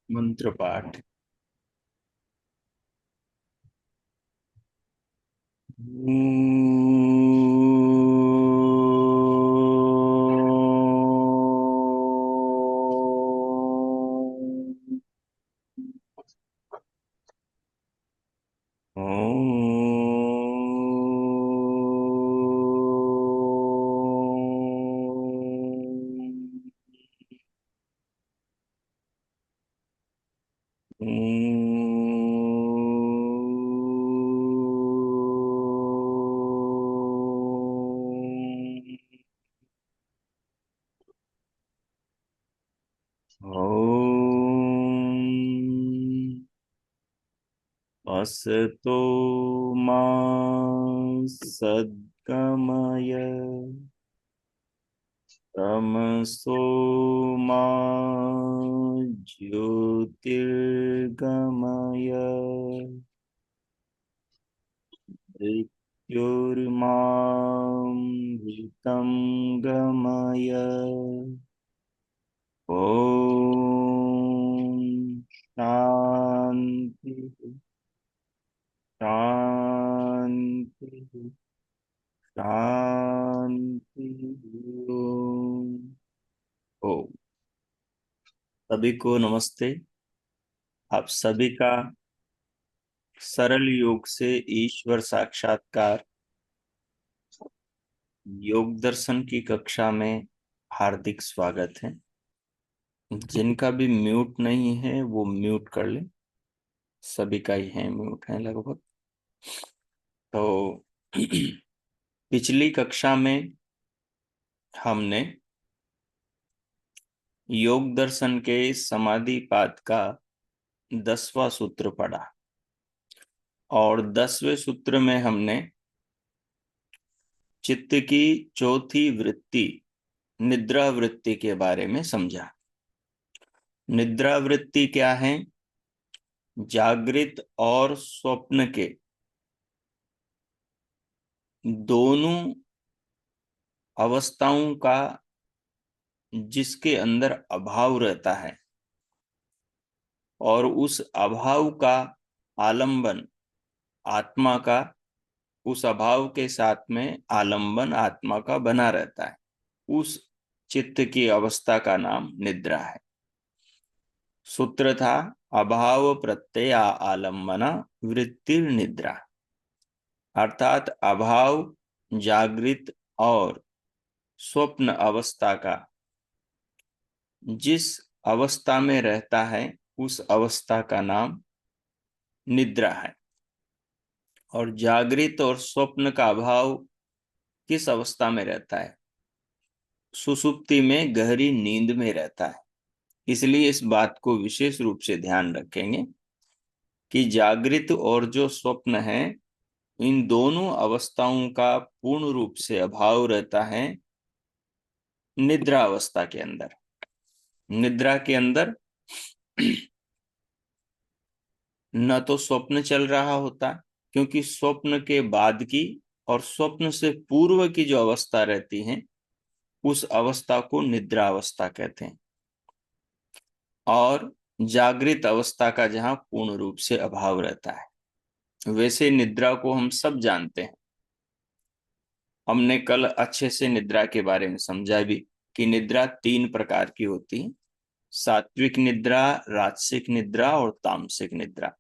मंत्र पाठ। असतो मा सद्गमय तमसो मा ज्योतिर्गमय मृत्युर्मामृतं गमय। ओम शांति शांति शांति। ओम। सभी को नमस्ते। आप सभी का सरल योग से ईश्वर साक्षात्कार योग दर्शन की कक्षा में हार्दिक स्वागत है। जिनका भी म्यूट नहीं है वो म्यूट कर ले। सभी का ही है, म्यूट है लगभग। तो पिछली कक्षा में हमने योग दर्शन के समाधि पाद का 10वां सूत्र पढ़ा और 10वें सूत्र में हमने चित्त की चौथी वृत्ति निद्रा वृत्ति के बारे में समझा। निद्रा वृत्ति क्या है? जागृत और स्वप्न के दोनों अवस्थाओं का जिसके अंदर अभाव रहता है और उस अभाव का आलंबन आत्मा का, उस अभाव के साथ में आलंबन आत्मा का बना रहता है, उस चित्त की अवस्था का नाम निद्रा है। सूत्र था अभाव प्रत्यय आलंबना वृत्तिर निद्रा, अर्थात अभाव जागृत और स्वप्न अवस्था का जिस अवस्था में रहता है उस अवस्था का नाम निद्रा है। और जागृत और स्वप्न का अभाव किस अवस्था में रहता है? सुसुप्ति में, गहरी नींद में रहता है। इसलिए इस बात को विशेष रूप से ध्यान रखेंगे कि जागृत और जो स्वप्न है इन दोनों अवस्थाओं का पूर्ण रूप से अभाव रहता है निद्रा अवस्था के अंदर। निद्रा के अंदर न तो स्वप्न चल रहा होता, क्योंकि स्वप्न के बाद की और स्वप्न से पूर्व की जो अवस्था रहती है उस अवस्था को निद्रा अवस्था कहते हैं। और जागृत अवस्था का जहां पूर्ण रूप से अभाव रहता है। वैसे निद्रा को हम सब जानते हैं। हमने कल अच्छे से निद्रा के बारे में समझा भी कि निद्रा 3 प्रकार की होती है: सात्विक निद्रा, राजसिक निद्रा और तामसिक निद्रा।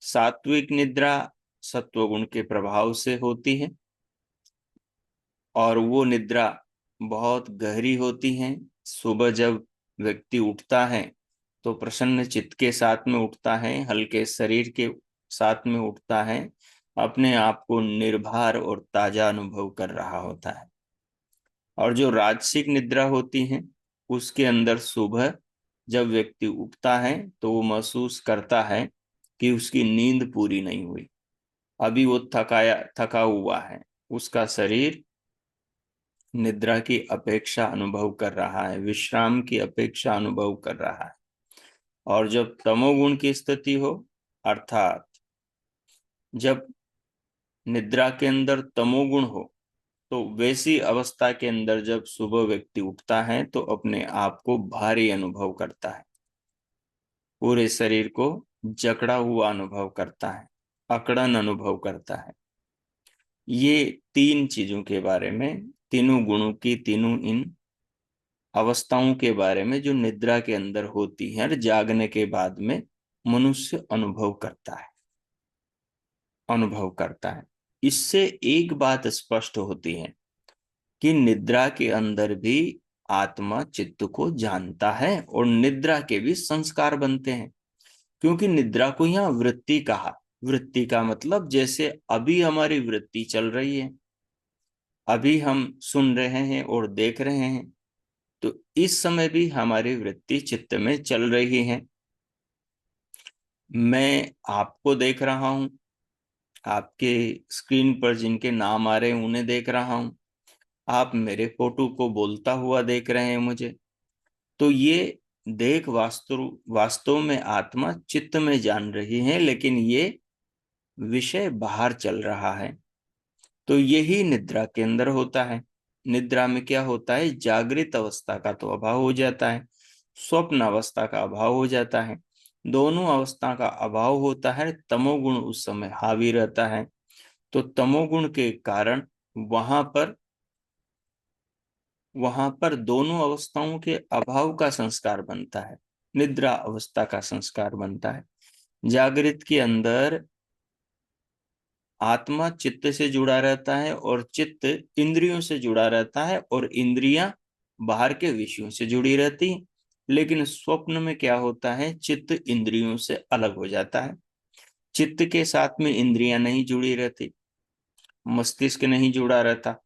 सात्विक निद्रा सत्वगुण के प्रभाव से होती है और वो निद्रा बहुत गहरी होती है। सुबह जब व्यक्ति उठता है तो प्रसन्न चित्त के साथ में उठता है, हल्के शरीर के साथ में उठता है, अपने आप को निर्भर और ताजा अनुभव कर रहा होता है। और जो राजसिक निद्रा होती है उसके अंदर सुबह जब व्यक्ति उठता है तो वो महसूस करता है कि उसकी नींद पूरी नहीं हुई, अभी वो थका हुआ है, उसका शरीर निद्रा की अपेक्षा अनुभव कर रहा है, विश्राम की अपेक्षा अनुभव कर रहा है। और जब तमोगुण की स्थिति हो, अर्थात जब निद्रा के अंदर तमोगुण हो, तो वैसी अवस्था के अंदर जब सुबह व्यक्ति उठता है तो अपने आप को भारी अनुभव करता है। पूरे शरीर को जकड़ा हुआ अनुभव करता है, अकड़न अनुभव करता है। ये तीन चीजों के बारे में, तीनों गुणों की, तीनों इन अवस्थाओं के बारे में जो निद्रा के अंदर होती है और जागने के बाद में मनुष्य अनुभव करता है, अनुभव करता है। इससे एक बात स्पष्ट होती है कि निद्रा के अंदर भी आत्मा चित्त को जानता है और निद्रा के भी संस्कार बनते हैं। क्योंकि निद्रा को यहाँ वृत्ति कहा। वृत्ति का मतलब जैसे अभी हमारी वृत्ति चल रही है, अभी हम सुन रहे हैं और देख रहे हैं, तो इस समय भी हमारी वृत्ति चित्त में चल रही है। मैं आपको देख रहा हूं, आपके स्क्रीन पर जिनके नाम आ रहे हैं उन्हें देख रहा हूं, आप मेरे फोटो को बोलता हुआ देख रहे हैं मुझे। तो ये देख वास्तव वास्तव में आत्मा चित्त में जान रही है, लेकिन ये विषय बाहर चल रहा है। तो यही निद्रा के अंदर होता है। निद्रा में क्या होता है, जागृत अवस्था का तो अभाव हो जाता है, स्वप्न अवस्था का अभाव हो जाता है। दोनों अवस्था का अभाव होता है, तमोगुण उस समय हावी रहता है। तो तमोगुण के कारण वहां पर वहां पर दोनों अवस्थाओं के अभाव का संस्कार बनता है, निद्रा अवस्था का संस्कार बनता है। जागृत के अंदर आत्मा चित्त से जुड़ा रहता है और चित्त इंद्रियों से जुड़ा रहता है और इंद्रियां बाहर के विषयों से जुड़ी रहती हैं। लेकिन स्वप्न में क्या होता है, चित्त इंद्रियों से अलग हो जाता है। चित्त के साथ में इंद्रियां नहीं जुड़ी रहती, मस्तिष्क नहीं जुड़ा रहता।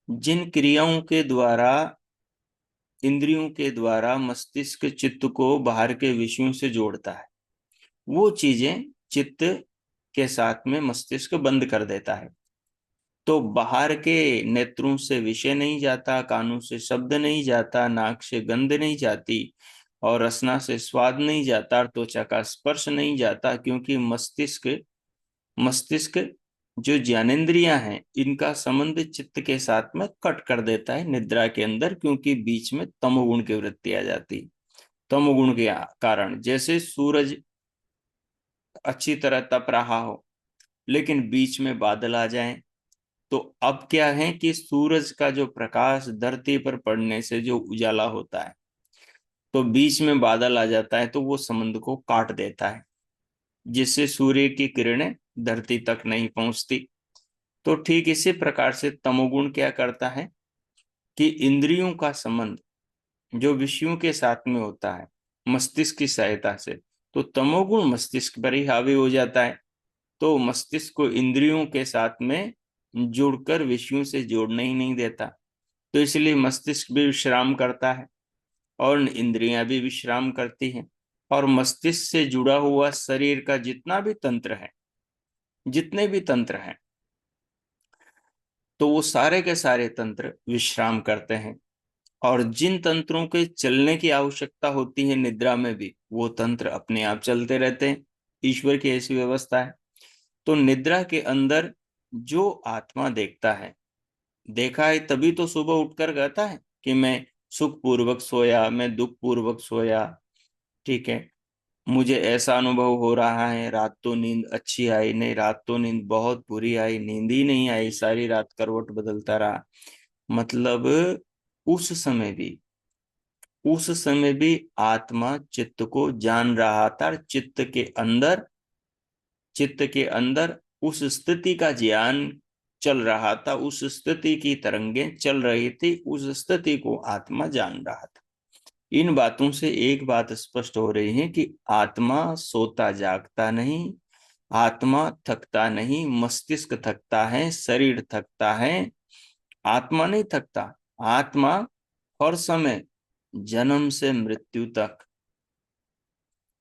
जिन क्रियाओं के द्वारा, इंद्रियों के द्वारा मस्तिष्क चित्त को बाहर के विषयों से जोड़ता है, वो चीजें चित्त के साथ में मस्तिष्क बंद कर देता है। तो बाहर के नेत्रों से विषय नहीं जाता, कानों से शब्द नहीं जाता, नाक से गंध नहीं जाती और रसना से स्वाद नहीं जाता और त्वचा का स्पर्श नहीं जाता, क्योंकि मस्तिष्क मस्तिष्क जो ज्ञानेंद्रियां हैं इनका संबंध चित्त के साथ में कट कर देता है निद्रा के अंदर, क्योंकि बीच में तमोगुण की वृत्ति आ जाती। तमोगुण के कारण जैसे सूरज अच्छी तरह तप रहा हो लेकिन बीच में बादल आ जाएं, तो अब क्या है कि सूरज का जो प्रकाश धरती पर पड़ने से जो उजाला होता है, तो बीच में बादल आ जाता है तो वो संबंध को काट देता है, जिससे सूर्य की किरणें धरती तक नहीं पहुंचती। तो ठीक इसी प्रकार से तमोगुण क्या करता है कि इंद्रियों का संबंध जो विषयों के साथ में होता है मस्तिष्क की सहायता से, तो तमोगुण मस्तिष्क पर ही हावी हो जाता है। तो मस्तिष्क को इंद्रियों के साथ में जुड़कर विषयों से जोड़ना ही नहीं देता। तो इसलिए मस्तिष्क भी विश्राम करता है और इंद्रियां भी विश्राम करती हैं। और मस्तिष्क से जुड़ा हुआ शरीर का जितना भी तंत्र है, जितने भी तंत्र हैं, तो वो सारे के सारे तंत्र विश्राम करते हैं। और जिन तंत्रों के चलने की आवश्यकता होती है निद्रा में भी, वो तंत्र अपने आप चलते रहते हैं। ईश्वर की ऐसी व्यवस्था है। तो निद्रा के अंदर जो आत्मा देखता है, देखा है तभी तो सुबह उठकर कहता है कि मैं सुख पूर्वक सोया, मैं दुख पूर्वक सोया। ठीक है, मुझे ऐसा अनुभव हो रहा है, रात तो नींद अच्छी आई नहीं, रात तो नींद बहुत बुरी आई, नींद ही नहीं आई, सारी रात करवट बदलता रहा। मतलब उस समय भी उस समय भी आत्मा चित्त को जान रहा था। चित्त के अंदर उस स्थिति का ज्ञान चल रहा था, उस स्थिति की तरंगें चल रही थी, उस स्थिति को आत्मा जान रहा था। इन बातों से एक बात स्पष्ट हो रही है कि आत्मा सोता जागता नहीं, आत्मा थकता नहीं, मस्तिष्क थकता है, शरीर थकता है, आत्मा नहीं थकता। आत्मा हर समय, जन्म से मृत्यु तक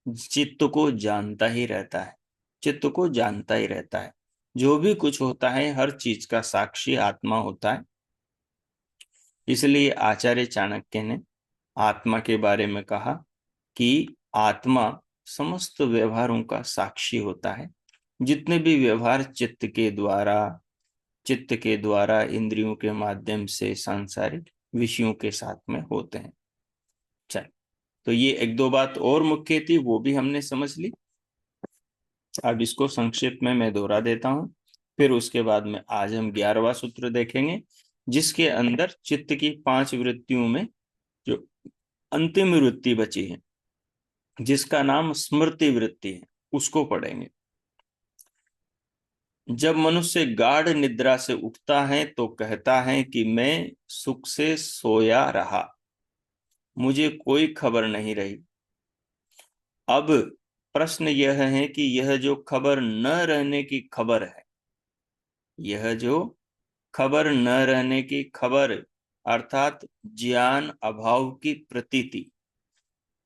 चित्त को जानता ही रहता है, चित्त को जानता ही रहता है। जो भी कुछ होता है हर चीज का साक्षी आत्मा होता है। इसलिए आचार्य चाणक्य ने आत्मा के बारे में कहा कि आत्मा समस्त व्यवहारों का साक्षी होता है। जितने भी व्यवहार चित्त के द्वारा इंद्रियों के माध्यम से सांसारिक विषयों के साथ में होते हैं। चल, तो ये एक दो बात और मुख्य थी, वो भी हमने समझ ली। अब इसको संक्षिप्त में मैं दोहरा देता हूं, फिर उसके बाद में आज हम 11वां सूत्र देखेंगे, जिसके अंदर चित्त की 5 वृत्तियों में जो अंतिम वृत्ति बची है, जिसका नाम स्मृति वृत्ति है, उसको पढ़ेंगे। जब मनुष्य गाढ़ निद्रा से उठता है तो कहता है कि मैं सुख से सोया रहा, मुझे कोई खबर नहीं रही। अब प्रश्न यह है कि यह जो खबर न रहने की खबर है, यह जो खबर न रहने की खबर अर्थात ज्ञान अभाव की प्रतीति,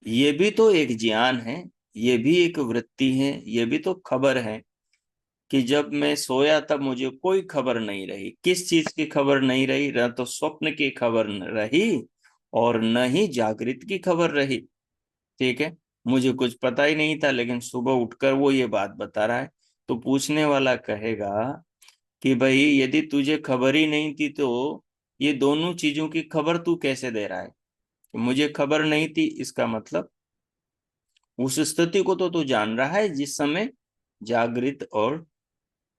ये भी तो एक ज्ञान है, ये भी एक वृत्ति है, ये भी तो खबर है कि जब मैं सोया तब मुझे कोई खबर नहीं रही। किस चीज की खबर नहीं रही? न तो स्वप्न की खबर रही और न ही जागृत की खबर रही। ठीक है, मुझे कुछ पता ही नहीं था, लेकिन सुबह उठकर वो ये बात बता रहा है। तो पूछने वाला कहेगा कि भाई यदि तुझे खबर ही नहीं थी तो ये दोनों चीजों की खबर तू कैसे दे रहा है? मुझे खबर नहीं थी, इसका मतलब उस स्थिति को तो तू जान रहा है जिस समय जागृत और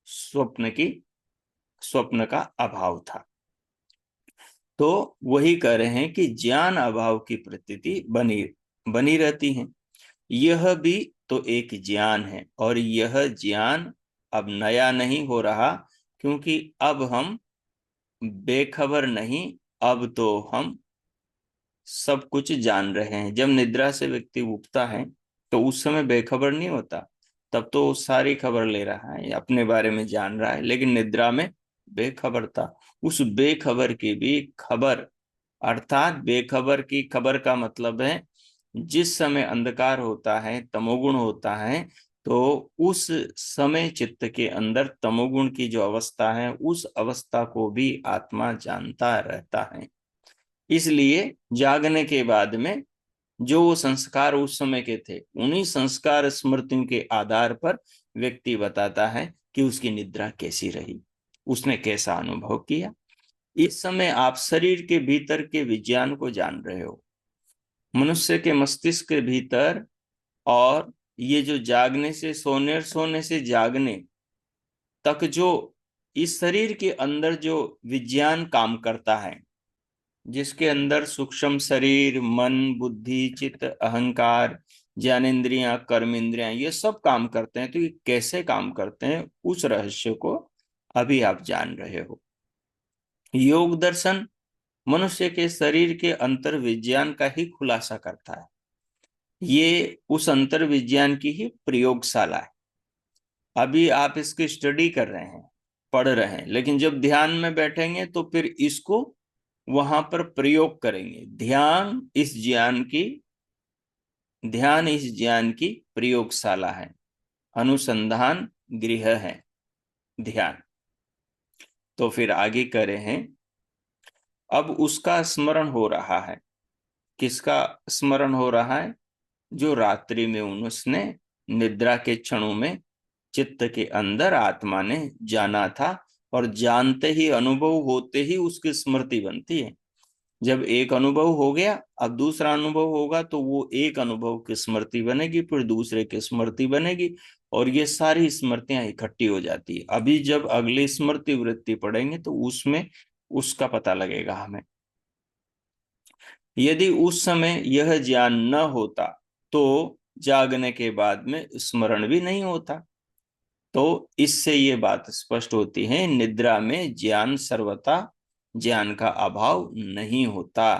स्वप्न की स्वप्न का अभाव था। तो वही कह रहे हैं कि ज्ञान अभाव की प्रतीति बनी बनी रहती है। यह भी तो एक ज्ञान है, और यह ज्ञान अब नया नहीं हो रहा, क्योंकि अब हम बेखबर नहीं, अब तो हम सब कुछ जान रहे हैं। जब निद्रा से व्यक्ति उठता है तो उस समय बेखबर नहीं होता, तब तो वो सारी खबर ले रहा है, अपने बारे में जान रहा है, लेकिन निद्रा में बेखबर था। उस बेखबर की भी खबर, अर्थात बेखबर की खबर का मतलब है जिस समय अंधकार होता है, तमोगुण होता है, तो उस समय चित्त के अंदर तमोगुण की जो अवस्था है, उस अवस्था को भी आत्मा जानता रहता है। इसलिए जागने के बाद में जो वो संस्कार उस समय के थे, उन्हीं संस्कार स्मृतियों के आधार पर व्यक्ति बताता है कि उसकी निद्रा कैसी रही, उसने कैसा अनुभव किया। इस समय आप शरीर के भीतर के विज्ञान को जान रहे हो, मनुष्य के मस्तिष्क के भीतर, और ये जो जागने से सोने और सोने से जागने तक जो इस शरीर के अंदर जो विज्ञान काम करता है, जिसके अंदर सूक्ष्म शरीर, मन, बुद्धि, चित्त, अहंकार, ज्ञानेन्द्रियां, कर्मेंद्रियां, ये सब काम करते हैं। तो ये कैसे काम करते हैं, उस रहस्य को अभी आप जान रहे हो। योग दर्शन मनुष्य के शरीर के अंतर विज्ञान का ही खुलासा करता है। ये उस अंतर विज्ञान की ही प्रयोगशाला है। अभी आप इसकी स्टडी कर रहे हैं, पढ़ रहे हैं, लेकिन जब ध्यान में बैठेंगे तो फिर इसको वहां पर प्रयोग करेंगे। ध्यान इस ज्ञान की प्रयोगशाला है, अनुसंधान गृह है ध्यान। तो फिर आगे करे हैं, अब उसका स्मरण हो रहा है। किसका स्मरण हो रहा है? जो रात्रि में उसने निद्रा के क्षणों में चित्त के अंदर आत्मा ने जाना था, और जानते ही, अनुभव होते ही उसकी स्मृति बनती है। जब एक अनुभव हो गया, अब दूसरा अनुभव होगा, तो वो एक अनुभव की स्मृति बनेगी, फिर दूसरे की स्मृति बनेगी, और ये सारी स्मृतियां इकट्ठी हो जाती है। अभी जब अगली स्मृति वृत्ति पढ़ेंगे तो उसमें उसका पता लगेगा हमें। यदि उस समय यह ज्ञान न होता तो जागने के बाद में स्मरण भी नहीं होता। तो इससे ये बात स्पष्ट होती है, निद्रा में ज्ञान सर्वथा, ज्ञान का अभाव नहीं होता,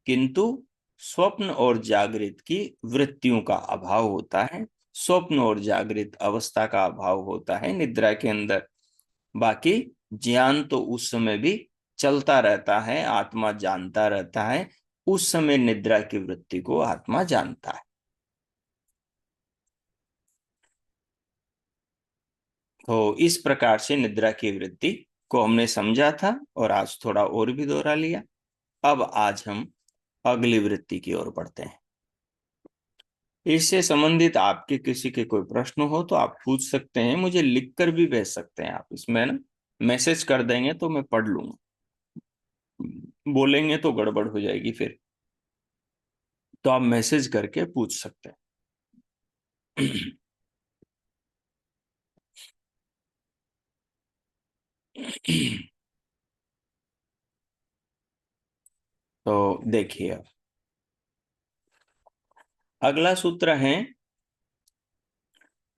किंतु स्वप्न और जागृत की वृत्तियों का अभाव होता है। स्वप्न और जागृत अवस्था का अभाव होता है निद्रा के अंदर। बाकी ज्ञान तो उस समय भी चलता रहता है, आत्मा जानता रहता है। उस समय निद्रा की वृत्ति को आत्मा जानता है। तो इस प्रकार से निद्रा की वृत्ति को हमने समझा था, और आज थोड़ा और भी दोहरा लिया। अब आज हम अगली वृत्ति की ओर बढ़ते हैं। इससे संबंधित आपके किसी के कोई प्रश्न हो तो आप पूछ सकते हैं, मुझे लिखकर भी भेज सकते हैं। आप इसमें ना मैसेज कर देंगे तो मैं पढ़ लूंगा, बोलेंगे तो गड़बड़ हो जाएगी फिर। तो आप मैसेज करके पूछ सकते हैं। तो देखिए, अब अगला सूत्र है,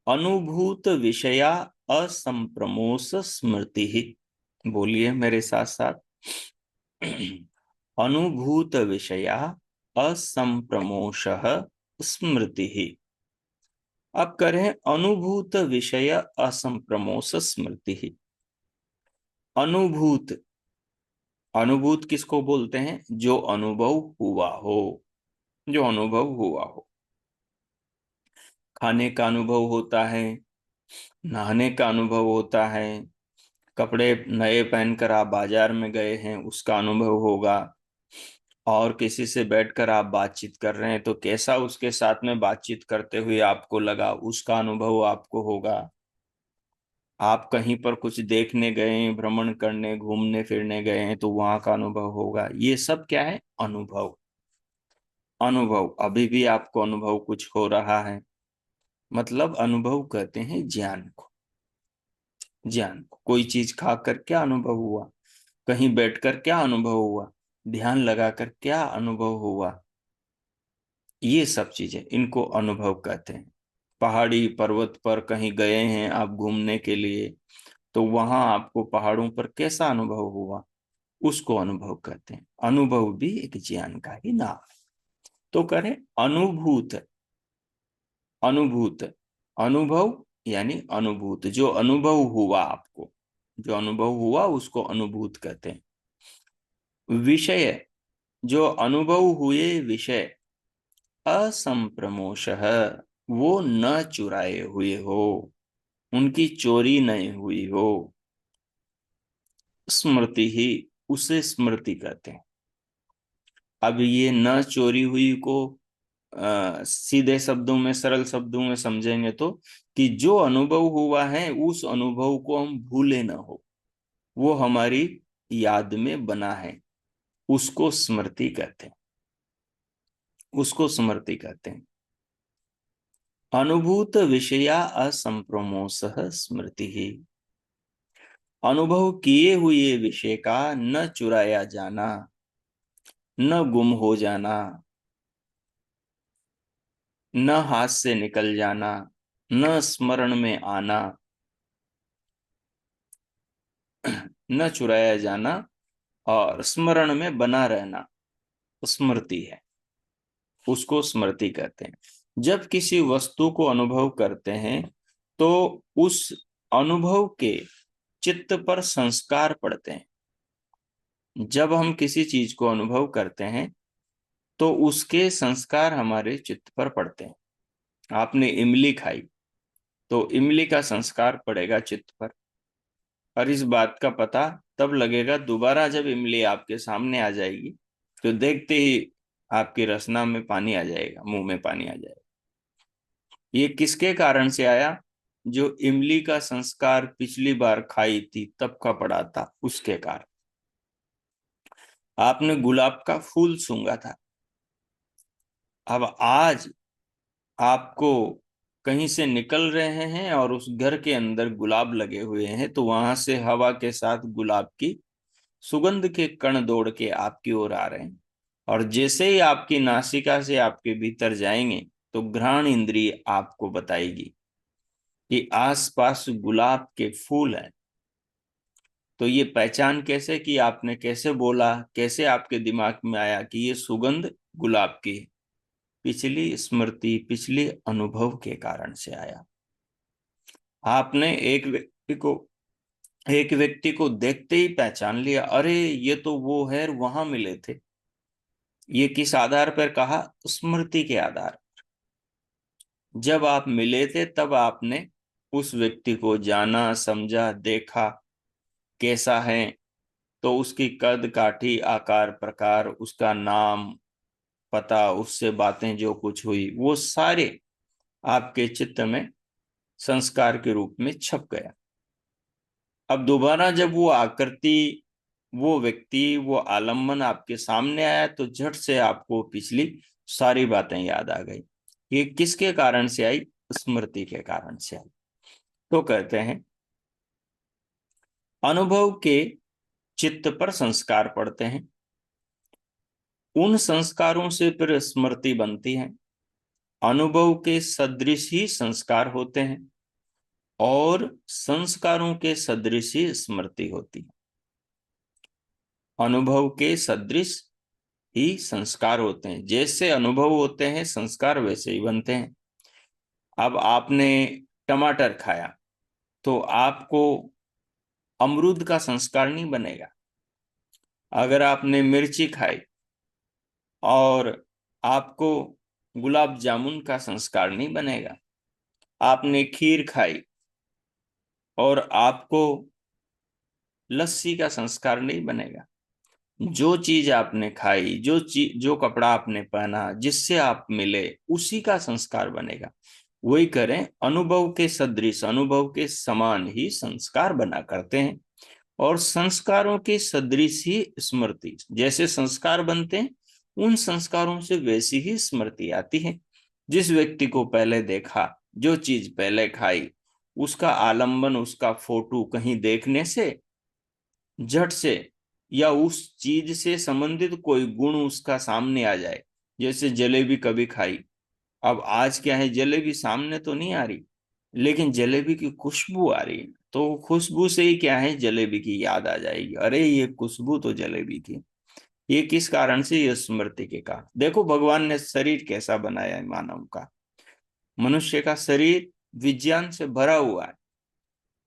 अनुभूत विषया असंप्रमोष स्मृति ही। बोलिए मेरे साथ साथ। अनुभूत विषया असंप्रमोष स्मृति ही। अब करें अनुभूत विषय असंप्रमोष स्मृति ही। अनुभूत, अनुभूत किसको बोलते हैं? जो अनुभव हुआ हो, जो अनुभव हुआ हो। खाने का अनुभव होता है, नहाने का अनुभव होता है, कपड़े नए पहनकर आप बाजार में गए हैं उसका अनुभव होगा, और किसी से बैठकर आप बातचीत कर रहे हैं तो कैसा उसके साथ में बातचीत करते हुए आपको लगा, उसका अनुभव आपको होगा। आप कहीं पर कुछ देखने गए हैं, भ्रमण करने, घूमने फिरने गए हैं तो वहां का अनुभव होगा। ये सब क्या है? अनुभव। अनुभव, अभी भी आपको अनुभव कुछ हो रहा है, मतलब अनुभव कहते हैं ज्ञान को। ज्ञान को, कोई चीज खाकर क्या अनुभव हुआ, कहीं बैठकर क्या अनुभव हुआ, ध्यान लगाकर क्या अनुभव हुआ, ये सब चीजें, इनको अनुभव कहते हैं। पहाड़ी पर्वत पर कहीं गए हैं आप घूमने के लिए, तो वहां आपको पहाड़ों पर कैसा अनुभव हुआ, उसको अनुभव कहते हैं। अनुभव भी एक ज्ञान का ही नाम है। तो करें अनुभूत। अनुभूत, अनुभव यानी अनुभूत, जो अनुभव हुआ आपको, जो अनुभव हुआ उसको अनुभूत कहते हैं। विषय, जो अनुभव हुए विषय, असंप्रमोश, वो न चुराए हुए हो, उनकी चोरी नहीं हुई हो। स्मृति ही, उसे स्मृति कहते हैं। अब ये न चोरी हुई को सीधे शब्दों में, सरल शब्दों में समझेंगे तो, कि जो अनुभव हुआ है उस अनुभव को हम भूले ना हो, वो हमारी याद में बना है, उसको स्मृति कहते हैं। उसको स्मृति कहते हैं। अनुभूत विषया असंप्रमोश स्मृति ही। अनुभव किए हुए विषय का न चुराया जाना, न गुम हो जाना, न हाथ से निकल जाना, न स्मरण में आना, न चुराया जाना, और स्मरण में बना रहना, स्मृति है, उसको स्मृति कहते हैं। जब किसी वस्तु को अनुभव करते हैं तो उस अनुभव के चित्त पर संस्कार पड़ते हैं। जब हम किसी चीज को अनुभव करते हैं तो उसके संस्कार हमारे चित्त पर पड़ते हैं। आपने इमली खाई तो इमली का संस्कार पड़ेगा चित्त पर, और इस बात का पता तब लगेगा दोबारा जब इमली आपके सामने आ जाएगी, तो देखते ही आपकी रसना में पानी आ जाएगा, मुंह में पानी आ जाएगा। ये किसके कारण से आया? जो इमली का संस्कार पिछली बार खाई थी तब का पड़ा था, उसके कारण। आपने गुलाब का फूल सूंघा था, अब आज आपको कहीं से निकल रहे हैं और उस घर के अंदर गुलाब लगे हुए हैं, तो वहां से हवा के साथ गुलाब की सुगंध के कण दौड़ के आपकी ओर आ रहे हैं, और जैसे ही आपकी नासिका से आपके भीतर जाएंगे तो घ्राण इंद्रिय आपको बताएगी कि आसपास गुलाब के फूल हैं। तो ये पहचान कैसे की आपने, कैसे बोला, कैसे आपके दिमाग में आया कि ये सुगंध गुलाब की है? पिछली स्मृति, पिछले अनुभव के कारण से आया। आपने एक व्यक्ति को देखते ही पहचान लिया, अरे ये तो वो है, वहां मिले थे। ये किस आधार पर कहा? स्मृति के आधार। जब आप मिले थे तब आपने उस व्यक्ति को जाना, समझा, देखा, कैसा है, तो उसकी कद काठी, आकार प्रकार, उसका नाम, पता, उससे बातें जो कुछ हुई, वो सारे आपके चित्त में संस्कार के रूप में छप गया। अब दोबारा जब वो आकृति, वो व्यक्ति, वो आलम्बन आपके सामने आया तो झट से आपको पिछली सारी बातें याद आ गई। ये किसके कारण से आई? स्मृति के कारण से आई। तो कहते हैं अनुभव के चित्त पर संस्कार पड़ते हैं, उन संस्कारों से फिर स्मृति बनती है। अनुभव के सदृश ही संस्कार होते हैं और संस्कारों के सदृश ही स्मृति होती है। अनुभव के सदृश ही संस्कार होते हैं, जैसे अनुभव होते हैं संस्कार वैसे ही बनते हैं। अब आपने टमाटर खाया तो आपको अमरूद का संस्कार नहीं बनेगा। अगर आपने मिर्ची खाई और आपको गुलाब जामुन का संस्कार नहीं बनेगा। आपने खीर खाई और आपको लस्सी का संस्कार नहीं बनेगा। जो चीज आपने खाई, जो कपड़ा आपने पहना, जिससे आप मिले, उसी का संस्कार बनेगा। वही करें, अनुभव के सदृश, अनुभव के समान ही संस्कार बना करते हैं और संस्कारों के सदृश ही स्मृति। जैसे संस्कार बनते हैं उन संस्कारों से वैसी ही स्मृति आती है। जिस व्यक्ति को पहले देखा, जो चीज पहले खाई, उसका आलंबन, उसका फोटो कहीं देखने से झट से, या उस चीज से संबंधित कोई गुण उसका सामने आ जाए। जैसे जलेबी कभी खाई, अब आज क्या है, जलेबी सामने तो नहीं आ रही, लेकिन जलेबी की खुशबू आ रही है, तो खुशबू से ही क्या है, जलेबी की याद आ जाएगी। अरे ये खुशबू तो जलेबी की। ये किस कारण से? ये स्मृति के कारण। देखो भगवान ने शरीर कैसा बनाया है मानव का। मनुष्य का शरीर विज्ञान से भरा हुआ है।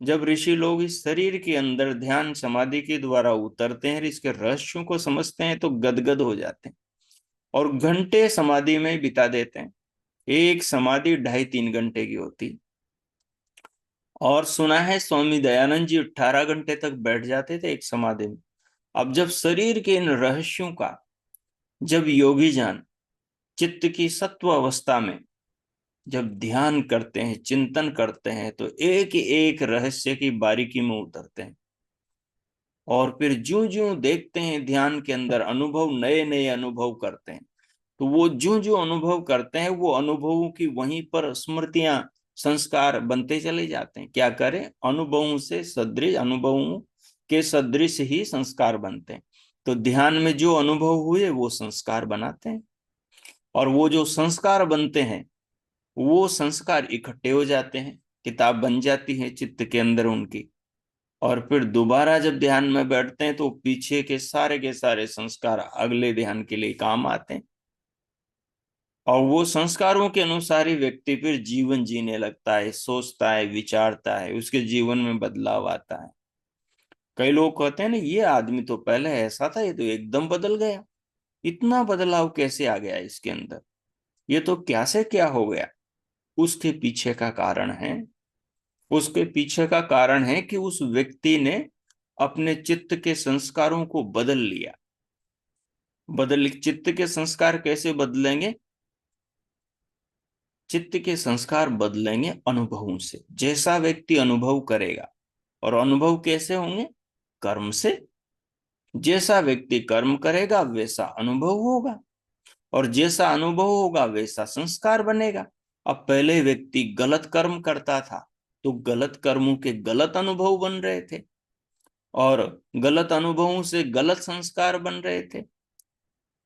जब ऋषि लोग इस शरीर के अंदर ध्यान समाधि के द्वारा उतरते हैं, इसके रहस्यों को समझते हैं, तो गदगद हो जाते हैं और घंटे समाधि में बिता देते हैं। एक समाधि 2.5-3 घंटे की होती। और सुना है स्वामी दयानंद जी 18 घंटे तक बैठ जाते थे एक समाधि में। अब जब शरीर के इन रहस्यों का जब योगी जान चित्त की सत्व अवस्था में जब ध्यान करते हैं, चिंतन करते हैं, तो एक एक रहस्य की बारीकी में उतरते हैं। और फिर ज्यों ज्यों देखते हैं ध्यान के अंदर अनुभव, नए नए अनुभव करते हैं, तो वो ज्यों ज्यों अनुभव करते हैं, वो अनुभवों की वहीं पर स्मृतियां, संस्कार बनते चले जाते हैं। क्या करें? अनुभवों से सदृश, अनुभवों के सदृश ही संस्कार बनते हैं। तो ध्यान में जो अनुभव हुए वो संस्कार बनाते हैं, और वो जो संस्कार बनते हैं वो संस्कार इकट्ठे हो जाते हैं, किताब बन जाती है चित्त के अंदर उनकी। और फिर दोबारा जब ध्यान में बैठते हैं तो पीछे के सारे संस्कार अगले ध्यान के लिए काम आते हैं, और वो संस्कारों के अनुसार ही व्यक्ति फिर जीवन जीने लगता है, सोचता है, विचारता है, उसके जीवन में बदलाव आता है। कई लोग कहते हैं ना, ये आदमी तो पहले ऐसा था, ये तो एकदम बदल गया। इतना बदलाव कैसे आ गया इसके अंदर? ये तो क्या से क्या हो गया? उसके पीछे का कारण है, उसके पीछे का कारण है कि उस व्यक्ति ने अपने चित्त के संस्कारों को बदल लिया। चित्त के संस्कार कैसे बदलेंगे? चित्त के संस्कार बदलेंगे अनुभवों से। जैसा व्यक्ति अनुभव करेगा, और अनुभव कैसे होंगे? कर्म से। जैसा व्यक्ति कर्म करेगा वैसा अनुभव होगा, और जैसा अनुभव होगा वैसा संस्कार बनेगा। अब पहले व्यक्ति गलत कर्म करता था तो गलत कर्मों के गलत अनुभव बन रहे थे, और गलत अनुभवों से गलत संस्कार बन रहे थे,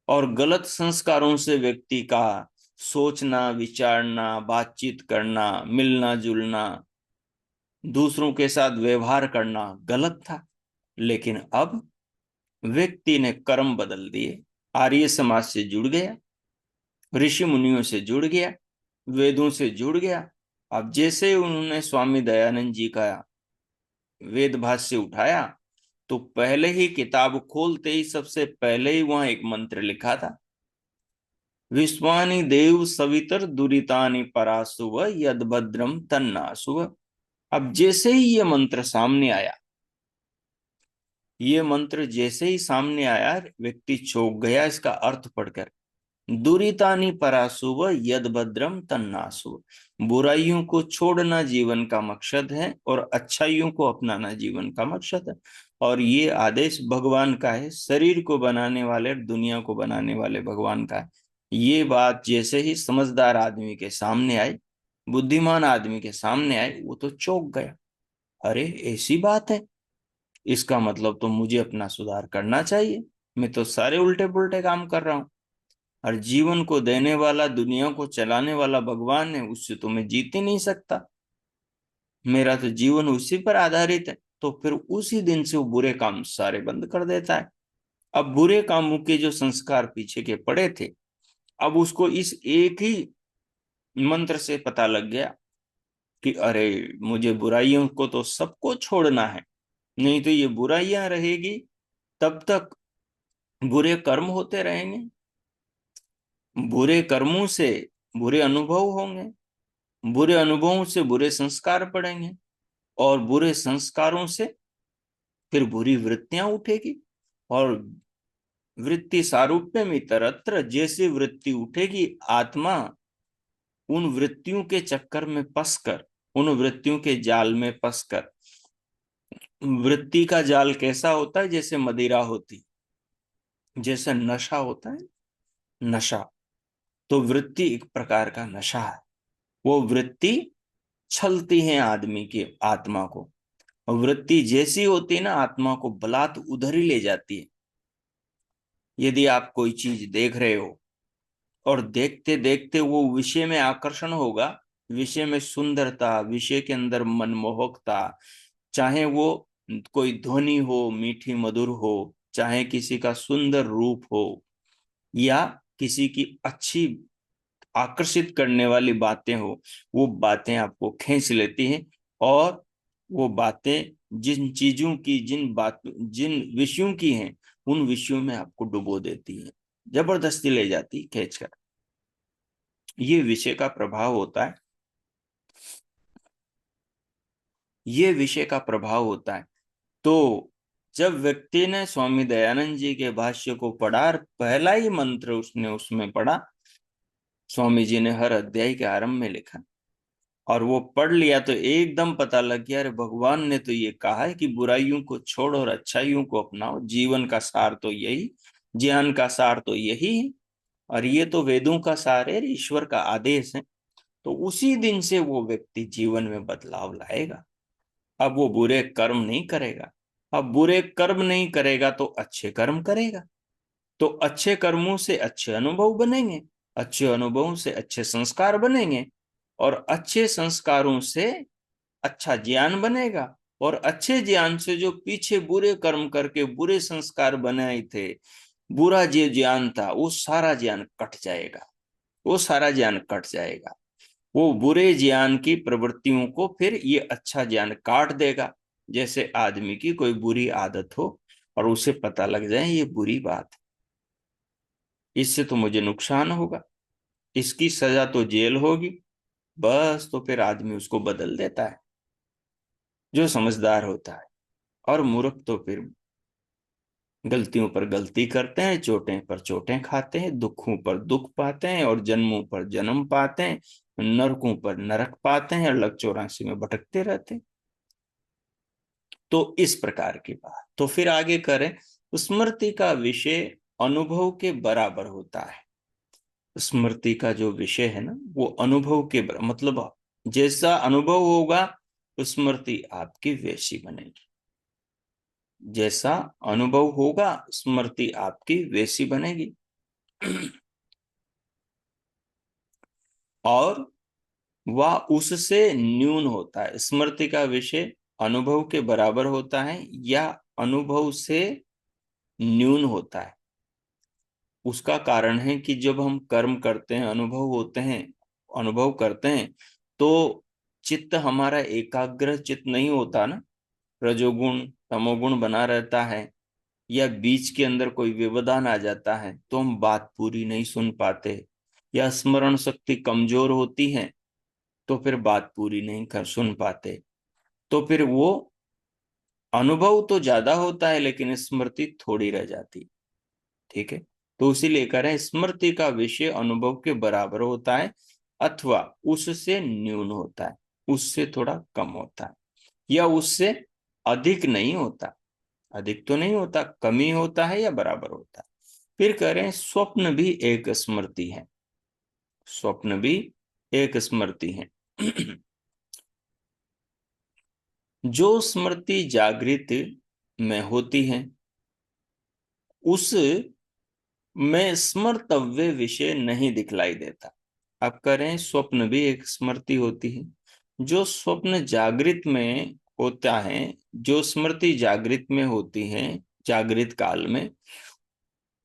और गलत संस्कारों से व्यक्ति का सोचना, विचारना, बातचीत करना, मिलना जुलना, दूसरों के साथ व्यवहार करना गलत था। लेकिन अब व्यक्ति ने कर्म बदल दिए, आर्य समाज से जुड़ गया, ऋषि मुनियों से जुड़ गया, वेदों से जुड़ गया। अब जैसे उन्होंने स्वामी दयानंद जी का वेद भाष्य उठाया, तो पहले ही किताब खोलते ही सबसे पहले ही वहां एक मंत्र लिखा था, विश्वानि देव सवितर दुरितानि परासुव यद भद्रम तन्नासुव। अब जैसे ही ये मंत्र सामने आया, ये मंत्र जैसे ही सामने आया, व्यक्ति चौंक गया इसका अर्थ पढ़कर। दुरितानि परासुव यद भद्रम तन्नासुव। बुराइयों को छोड़ना जीवन का मकसद है और अच्छाइयों को अपनाना जीवन का मकसद है। और ये आदेश भगवान का है, शरीर को बनाने वाले, दुनिया को बनाने वाले भगवान का है। ये बात जैसे ही समझदार आदमी के सामने आई, बुद्धिमान आदमी के सामने आई, वो तो चौंक गया। अरे ऐसी बात है, इसका मतलब तो मुझे अपना सुधार करना चाहिए। मैं तो सारे उल्टे पुल्टे काम कर रहा हूँ, और जीवन को देने वाला, दुनिया को चलाने वाला भगवान है, उससे तो मैं जीत ही नहीं सकता। मेरा तो जीवन उसी पर आधारित है। तो फिर उसी दिन से वो बुरे काम सारे बंद कर देता है। अब बुरे कामों के जो संस्कार पीछे के पड़े थे, अब उसको इस एक ही मंत्र से पता लग गया कि अरे, मुझे बुराइयों को तो सबको छोड़ना है, नहीं तो ये बुराइयां रहेगी तब तक बुरे कर्म होते रहेंगे, बुरे कर्मों से बुरे अनुभव होंगे, बुरे अनुभवों से बुरे संस्कार पड़ेंगे, और बुरे संस्कारों से फिर बुरी वृत्तियां उठेगी, और वृत्ति सारूप्य में इतरत्र, जैसे वृत्ति उठेगी, आत्मा उन वृत्तियों के चक्कर में फंसकर, उन वृत्तियों के जाल में फंसकर, वृत्ति का जाल कैसा होता है, जैसे मदिरा होती, जैसे नशा होता है, नशा। तो वृत्ति एक प्रकार का नशा है। वो वृत्ति छलती है आदमी की आत्मा को, और वृत्ति जैसी होती है ना, आत्मा को बलात् उधर ही ले जाती है। यदि आप कोई चीज देख रहे हो, और देखते देखते वो विषय में आकर्षण होगा, विषय में सुंदरता, विषय के अंदर मनमोहकता, चाहे वो कोई ध्वनि हो, मीठी मधुर हो, चाहे किसी का सुंदर रूप हो, या किसी की अच्छी आकर्षित करने वाली बातें हो, वो बातें आपको खींच लेती हैं। और वो बातें जिन चीजों की, जिन विषयों की हैं, उन विषयों में आपको डुबो देती हैं, जबरदस्ती ले जाती खींचकर। ये विषय का प्रभाव होता है, ये विषय का प्रभाव होता है। तो जब व्यक्ति ने स्वामी दयानंद जी के भाष्य को पढ़ा, और पहला ही मंत्र उसने उसमें पढ़ा, स्वामी जी ने हर अध्याय के आरंभ में लिखा, और वो पढ़ लिया, तो एकदम पता लग गया, अरे भगवान ने तो ये कहा है कि बुराइयों को छोड़ो और अच्छाइयों को अपनाओ, जीवन का सार तो यही, ज्ञान का सार तो यही है, और ये तो वेदों का सार है, ईश्वर का आदेश है। तो उसी दिन से वो व्यक्ति जीवन में बदलाव लाएगा। अब वो बुरे कर्म नहीं करेगा। अब बुरे कर्म नहीं करेगा तो अच्छे कर्म करेगा। तो अच्छे कर्मों से अच्छे अनुभव बनेंगे, अच्छे अनुभवों से अच्छे संस्कार बनेंगे, और अच्छे संस्कारों से अच्छा ज्ञान बनेगा, और अच्छे ज्ञान से जो पीछे बुरे कर्म करके बुरे संस्कार बनाए थे, बुरा जो ज्ञान था, वो सारा ज्ञान कट जाएगा, वो सारा ज्ञान कट जाएगा। वो बुरे ज्ञान की प्रवृत्तियों को फिर ये अच्छा ज्ञान काट देगा। जैसे आदमी की कोई बुरी आदत हो, और उसे पता लग जाए ये बुरी बात है, इससे तो मुझे नुकसान होगा, इसकी सजा तो जेल होगी, बस तो फिर आदमी उसको बदल देता है, जो समझदार होता है। और मूर्ख तो फिर गलतियों पर गलती करते हैं, चोटें पर चोटें खाते हैं, दुखों पर दुख पाते हैं, और जन्मों पर जन्म पाते हैं, नरकों पर नरक पाते हैं, और लग 84 में भटकते रहते हैं। तो इस प्रकार की बात, तो फिर आगे करें। स्मृति का विषय अनुभव के बराबर होता है। स्मृति का जो विषय है ना, वो अनुभव के मतलब जैसा अनुभव होगा, स्मृति आपकी वैसी बनेगी। जैसा अनुभव होगा, स्मृति आपकी वैसी बनेगी। और वह उससे न्यून होता है। स्मृति का विषय अनुभव के बराबर होता है, या अनुभव से न्यून होता है। उसका कारण है कि जब हम कर्म करते हैं, अनुभव होते हैं, अनुभव करते हैं, तो चित्त हमारा एकाग्र चित्त नहीं होता ना, रजोगुण तमोगुण बना रहता है, या बीच के अंदर कोई व्यवधान आ जाता है, तो हम बात पूरी नहीं सुन पाते, या स्मरण शक्ति कमजोर होती है, तो फिर बात पूरी नहीं कर सुन पाते। तो फिर वो अनुभव तो ज्यादा होता है, लेकिन स्मृति थोड़ी रह जाती। ठीक है, तो इसीलिए कह रहे हैं स्मृति का विषय अनुभव के बराबर होता है, अथवा उससे न्यून होता है, उससे थोड़ा कम होता है, या उससे अधिक नहीं होता। अधिक तो नहीं होता, कमी होता है, या बराबर होता है। फिर करें स्वप्न भी एक स्मृति है, स्वप्न भी एक स्मृति है। जो स्मृति जागृत में होती है उस में स्मर्तव्य विषय नहीं दिखलाई देता। अब करें स्वप्न भी एक स्मृति होती है, जो स्वप्न जागृत में होता है, जो स्मृति जागृत में होती है, जागृत काल में,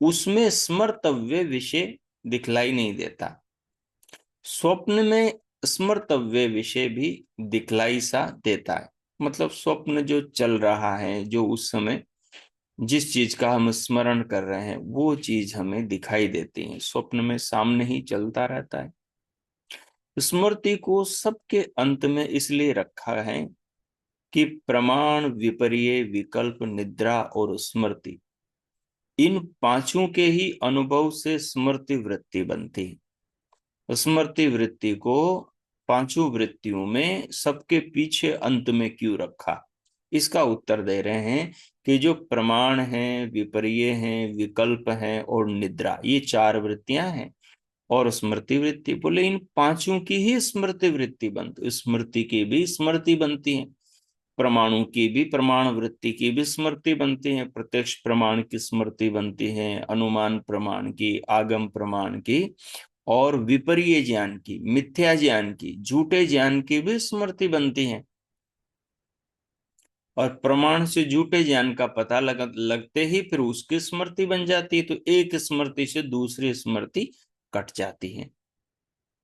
उसमें स्मर्तव्य विषय दिखलाई नहीं देता। स्वप्न में स्मर्तव्य विषय भी दिखलाई सा देता है। मतलब स्वप्न जो चल रहा है, जो उस समय जिस चीज का हम स्मरण कर रहे हैं वो चीज हमें दिखाई देती है, स्वप्न में सामने ही चलता रहता है। स्मृति को सबके अंत में इसलिए रखा है कि प्रमाण, विपर्य, विकल्प, निद्रा और स्मृति, इन पांचों के ही अनुभव से स्मृति वृत्ति बनती है। स्मृति वृत्ति को पांचों वृत्तियों में सबके पीछे अंत में क्यों रखा, इसका उत्तर दे रहे हैं कि जो प्रमाण है, विपर्य है, विकल्प है और निद्रा, ये चार वृत्तियां हैं। और स्मृति वृत्ति बोले इन पांचों की ही स्मृति वृत्ति बनती, स्मृति की भी स्मृति बनती है, प्रमाणों की भी, प्रमाण वृत्ति की भी स्मृति बनती है, प्रत्यक्ष प्रमाण की स्मृति बनती है, अनुमान प्रमाण की, आगम प्रमाण की, और विपर्य ज्ञान की, मिथ्या ज्ञान की, झूठे ज्ञान की भी स्मृति बनती है। और प्रमाण से झूठे ज्ञान का पता लगते ही फिर उसकी स्मृति बन जाती है, तो एक स्मृति से दूसरी स्मृति कट जाती है।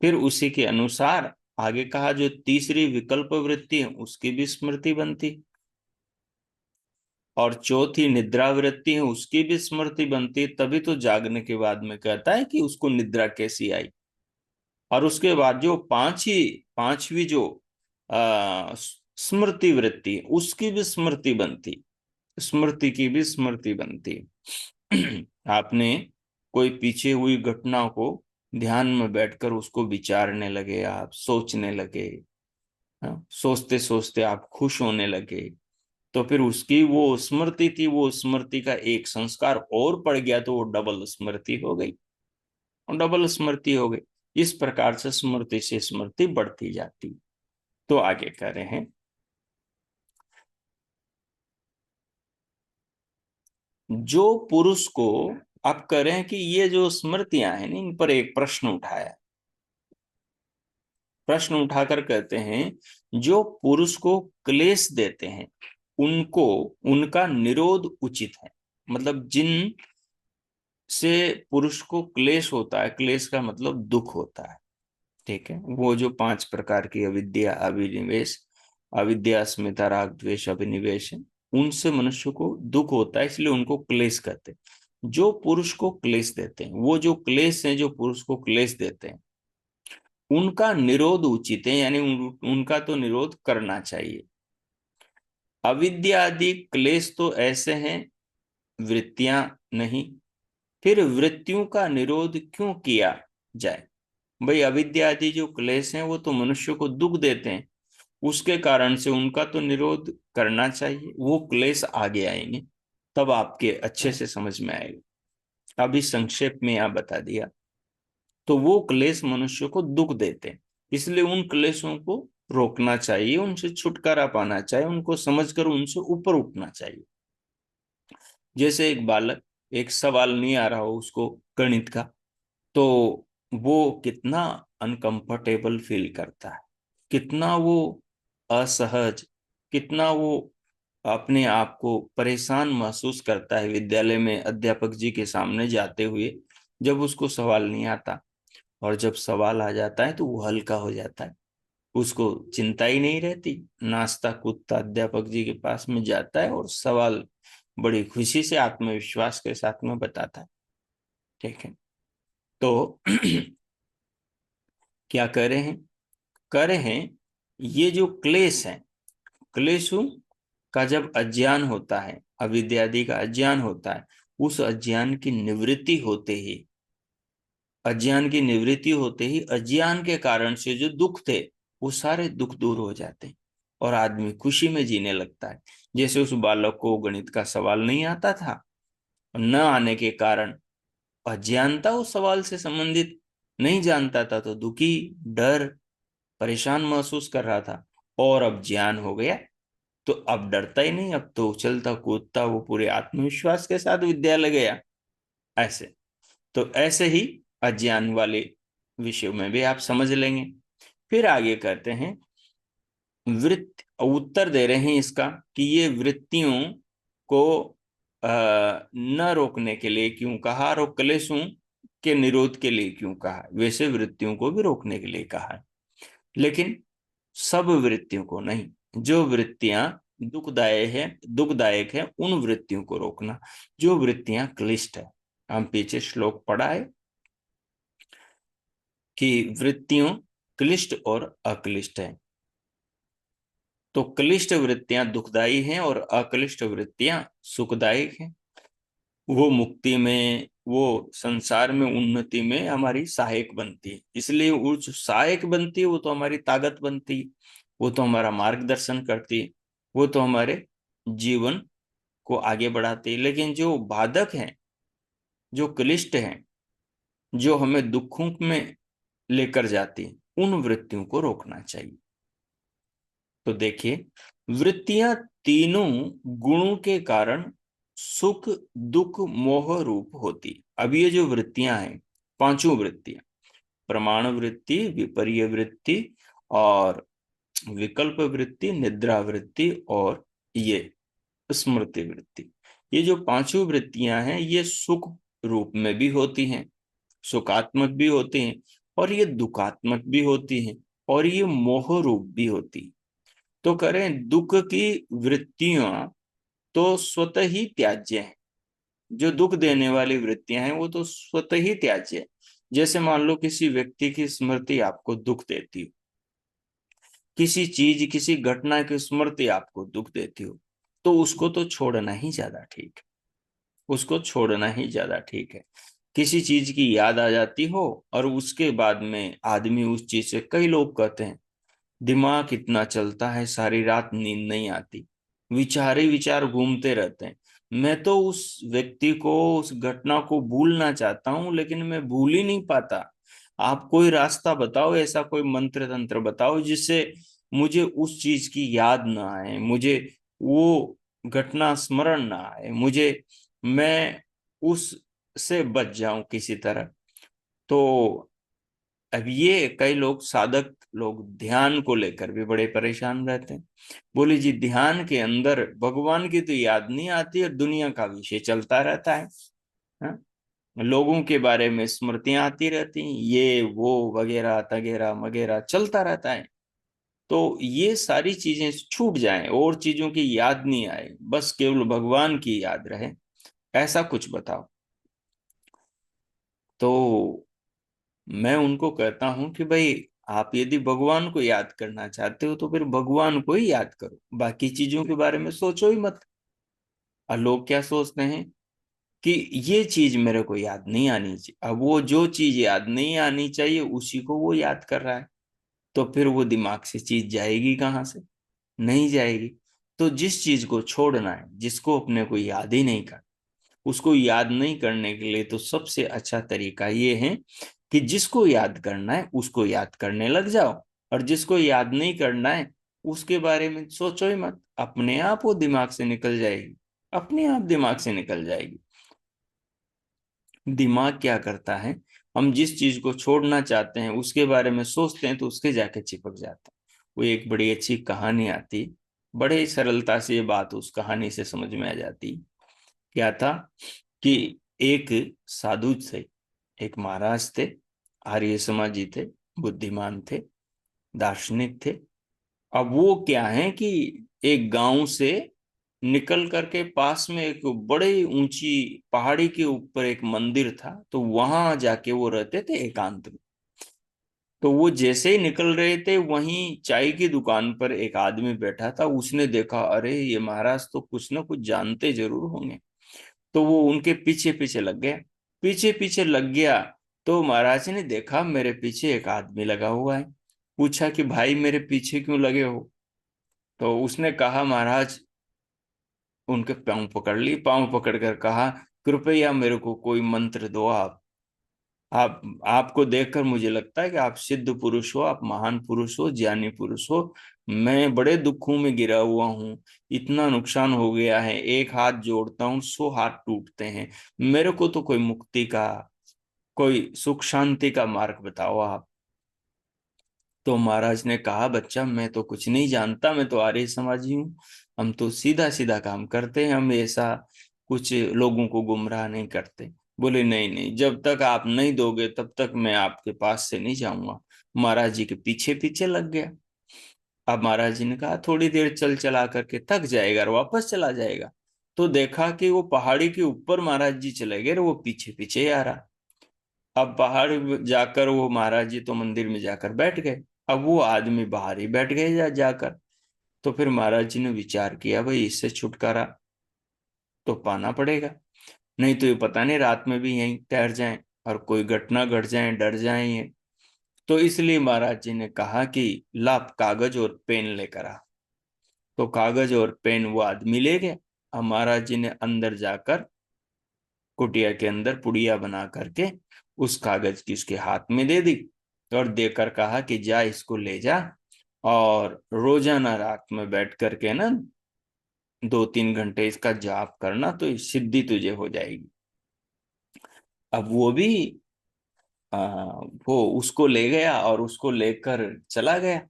फिर उसी के अनुसार आगे कहा जो तीसरी विकल्प वृत्ति है उसकी भी स्मृति बनती, और चौथी निद्रा वृत्ति है उसकी भी स्मृति बनती। तभी तो जागने के बाद में कहता है कि उसको निद्रा कैसी आई। और उसके बाद जो पांचवी जो स्मृति वृत्ति उसकी भी स्मृति बनती, स्मृति की भी स्मृति बनती। आपने कोई पीछे हुई घटना को ध्यान में बैठकर उसको विचारने लगे, आप सोचने लगे, सोचते सोचते आप खुश होने लगे, तो फिर उसकी वो स्मृति थी, वो स्मृति का एक संस्कार और पड़ गया तो वो डबल स्मृति हो गई, और डबल स्मृति हो गई। इस प्रकार से स्मृति से स्मृति बढ़ती जाती। तो आगे कह रहे हैं, जो पुरुष को, आप कह रहे हैं कि ये जो स्मृतियां हैं इन पर एक प्रश्न उठाया, प्रश्न उठाकर कहते हैं जो पुरुष को क्लेश देते हैं उनको, उनका निरोध उचित है। मतलब जिन से पुरुष को क्लेश होता है, क्लेश का मतलब दुख होता है, ठीक है, वो जो पांच प्रकार की अविद्या, अभिनिवेश, अविद्या, अस्मिता, राग, द्वेष, अभिनिवेश है, उनसे मनुष्य को दुख होता है, इसलिए उनको क्लेश कहते हैं। जो पुरुष को क्लेश देते हैं, वो जो क्लेश हैं जो पुरुष को क्लेश देते हैं, उनका निरोध उचित है, यानी उनका तो निरोध करना चाहिए। अविद्या आदि क्लेश तो ऐसे हैं, वृत्तियां नहीं, फिर वृत्तियों का निरोध क्यों किया जाए? भाई अविद्या आदि जो क्लेश हैं वो तो मनुष्य को दुख देते हैं, उसके कारण से उनका तो निरोध करना चाहिए। वो क्लेश आगे आएंगे तब आपके अच्छे से समझ में आएगा, अभी संक्षेप में यहाँ बता दिया। तो वो क्लेश मनुष्य को दुख देते हैं, इसलिए उन क्लेशों को रोकना चाहिए, उनसे छुटकारा पाना चाहिए, उनको समझकर उनसे ऊपर उठना चाहिए। जैसे एक बालक, एक सवाल नहीं आ रहा हो उसको गणित का, तो वो कितना अनकंफर्टेबल फील करता है, कितना वो असहज, कितना वो अपने आप को परेशान महसूस करता है विद्यालय में अध्यापक जी के सामने जाते हुए, जब उसको सवाल नहीं आता। और जब सवाल आ जाता है तो वो हल्का हो जाता है, उसको चिंता ही नहीं रहती, नाचता कूदता अध्यापक जी के पास में जाता है और सवाल बड़ी खुशी से आत्मविश्वास के साथ में बताता है, ठीक है। तो क्या कह रहे हैं, कह रहे हैं ये जो क्लेश है, क्लेशों का जब अज्ञान होता है, अविद्यादि का अज्ञान होता है, उस अज्ञान की निवृत्ति होते ही, अज्ञान की निवृत्ति होते ही अज्ञान के कारण से जो दुख थे वो सारे दुख दूर हो जाते हैं और आदमी खुशी में जीने लगता है। जैसे उस बालक को गणित का सवाल नहीं आता था, न आने के कारण अज्ञानता उस सवाल से संबंधित नहीं जानता था, तो दुखी, डर, परेशान महसूस कर रहा था। और अब ज्ञान हो गया तो अब डरता ही नहीं, अब तो उछलता कूदता वो पूरे आत्मविश्वास के साथ विद्यालय गया। ऐसे तो ऐसे ही अज्ञान वाले विषय में भी आप समझ लेंगे। फिर आगे करते हैं, वृत्त उत्तर दे रहे हैं इसका कि ये वृत्तियों को न रोकने के लिए क्यों कहा और क्लेशों के निरोध के लिए क्यों कहा। वैसे वृत्तियों को भी रोकने के लिए कहा है, लेकिन सब वृत्तियों को नहीं। जो वृत्तियां दुखदायक है उन वृत्तियों को रोकना। जो वृत्तियां क्लिष्ट है, हम पीछे श्लोक पढ़ा है कि वृत्तियों क्लिष्ट और अक्लिष्ट है। तो क्लिष्ट वृत्तियां दुखदायी हैं और अक्लिष्ट वृत्तियां सुखदायक हैं। वो मुक्ति में, वो संसार में उन्नति में हमारी सहायक बनती है। इसलिए वो जो सहायक बनती है वो तो हमारी ताकत बनती है, वो तो हमारा मार्गदर्शन करती है, वो तो हमारे जीवन को आगे बढ़ाती है। लेकिन जो बाधक हैं, जो क्लिष्ट हैं, जो हमें दुखों में लेकर जाती है, उन वृत्तियों को रोकना चाहिए। तो देखिए, वृत्तियां तीनों गुणों के कारण सुख दुख मोह रूप होती। अब ये जो वृत्तियां हैं, पांचों वृत्तियां, प्रमाण वृत्ति, विपर्य वृत्ति और विकल्प वृत्ति, निद्रा वृत्ति और ये स्मृति वृत्ति, ये जो पांचों वृत्तियां हैं ये सुख रूप में भी होती हैं, सुखात्मक भी होती हैं, और ये दुखात्मक भी होती हैं, और ये मोह रूप भी होती है। तो करें, दुख की वृत्तियां तो स्वतः ही त्याज्य हैं। जो दुख देने वाली वृत्तियां हैं वो तो स्वतः ही त्याज्य है। जैसे मान लो किसी व्यक्ति की स्मृति आपको दुख देती हो, किसी चीज किसी घटना की स्मृति आपको दुख देती हो, तो उसको तो छोड़ना ही ज्यादा ठीक है। उसको छोड़ना ही ज्यादा ठीक है। किसी चीज की याद आ जाती हो और उसके बाद में आदमी उस चीज से, कई लोग कहते हैं दिमाग इतना चलता है, सारी रात नींद नहीं आती, विचार ही विचार घूमते रहते हैं। मैं तो उस व्यक्ति को, उस घटना को भूलना चाहता हूं, लेकिन मैं भूल ही नहीं पाता। आप कोई रास्ता बताओ, ऐसा कोई मंत्र तंत्र बताओ जिससे मुझे उस चीज की याद ना आए, मुझे वो घटना स्मरण ना आए, मुझे, मैं उस से बच जाऊं किसी तरह। तो अब ये कई लोग, साधक लोग, ध्यान को लेकर भी बड़े परेशान रहते हैं। बोले जी, ध्यान के अंदर भगवान की तो याद नहीं आती और दुनिया का विषय चलता रहता है। हाँ? लोगों के बारे में स्मृतियां आती रहती हैं, ये वो वगैरह तगेरा वगैरह चलता रहता है। तो ये सारी चीजें छूट जाएं और चीजों की याद नहीं आए, बस केवल भगवान की याद रहे, ऐसा कुछ बताओ। तो मैं उनको कहता हूं कि भाई, आप यदि भगवान को याद करना चाहते हो तो फिर भगवान को ही याद करो, बाकी चीजों के बारे में सोचो ही मत। और लोग क्या सोचते हैं कि ये चीज मेरे को याद नहीं आनी चाहिए। अब वो जो चीज याद नहीं आनी चाहिए उसी को वो याद कर रहा है, तो फिर वो दिमाग से चीज जाएगी कहाँ से? नहीं जाएगी। तो जिस चीज को छोड़ना है, जिसको अपने को याद ही नहीं कर, उसको याद नहीं करने के लिए तो सबसे अच्छा तरीका ये है कि जिसको याद करना है उसको याद करने लग जाओ, और जिसको याद नहीं करना है उसके बारे में सोचो ही मत, अपने आप वो दिमाग से निकल जाएगी, अपने आप दिमाग से निकल जाएगी। दिमाग क्या करता है, हम जिस चीज को छोड़ना चाहते हैं उसके बारे में सोचते हैं तो उसके जाके चिपक जाता है। वो एक बड़ी अच्छी कहानी आती, बड़े सरलता से ये बात उस कहानी से समझ में आ जाती। क्या था कि एक साधु थे, एक महाराज थे, आर्य समाजी थे, बुद्धिमान थे, दार्शनिक थे। अब वो क्या है कि एक गांव से निकल करके पास में एक बड़े ऊंची पहाड़ी के ऊपर एक मंदिर था, तो वहां जाके वो रहते थे एकांत में। तो वो जैसे ही निकल रहे थे, वहीं चाय की दुकान पर एक आदमी बैठा था। उसने देखा, अरे ये महाराज तो कुछ ना कुछ जानते जरूर होंगे। तो वो उनके पीछे पीछे लग गया, पीछे पीछे लग गया। तो महाराज ने देखा मेरे पीछे एक आदमी लगा हुआ है, पूछा कि भाई मेरे पीछे क्यों लगे हो? तो उसने कहा, महाराज, उनके पांव पकड़ ली, पांव पकड़ कर कहा, कृपया मेरे को कोई मंत्र दो आप, आपको देखकर मुझे लगता है कि आप सिद्ध पुरुष हो, आप महान पुरुष हो, ज्ञानी पुरुष हो। मैं बड़े दुखों में गिरा हुआ हूँ, इतना नुकसान हो गया है, एक हाथ जोड़ता हूँ 100 हाथ टूटते हैं। मेरे को तो कोई मुक्ति का, कोई सुख शांति का मार्ग बताओ आप। तो महाराज ने कहा, बच्चा मैं तो कुछ नहीं जानता, मैं तो आर्य समाजी हूँ, हम तो सीधा सीधा काम करते हैं, हम ऐसा कुछ लोगों को गुमराह नहीं करते। बोले नहीं नहीं, जब तक आप नहीं दोगे तब तक मैं आपके पास से नहीं जाऊंगा। महाराज जी के पीछे पीछे लग गया। अब महाराज जी ने कहा थोड़ी देर चल चला करके थक जाएगा और वापस चला जाएगा। तो देखा कि वो पहाड़ी के ऊपर महाराज जी चले गए और वो पीछे पीछे ही आ रहा। अब बाहर जाकर वो महाराज जी तो मंदिर में जाकर बैठ गए। अब वो आदमी बाहर ही बैठ गए जाकर। तो फिर महाराज जी ने विचार किया, भाई इससे छुटकारा तो पाना पड़ेगा, नहीं तो ये पता नहीं रात में भी यहीं ठहर जाएं और कोई घटना घट जाए, डर जाए ये। तो इसलिए महाराज जी ने कहा कि ला कागज और पेन लेकर आ। तो कागज और पेन वो आदमी ले गया। अब महाराज जी ने अंदर जाकर कुटिया के अंदर पुड़िया बना करके उस कागज की उसके हाथ में दे दी और देकर कहा कि जा इसको ले जा और रोजाना रात में बैठ करके ना 2-3 घंटे इसका जाप करना, तो सिद्धि तुझे हो जाएगी। अब वो भी आ, वो उसको ले गया और उसको लेकर चला गया।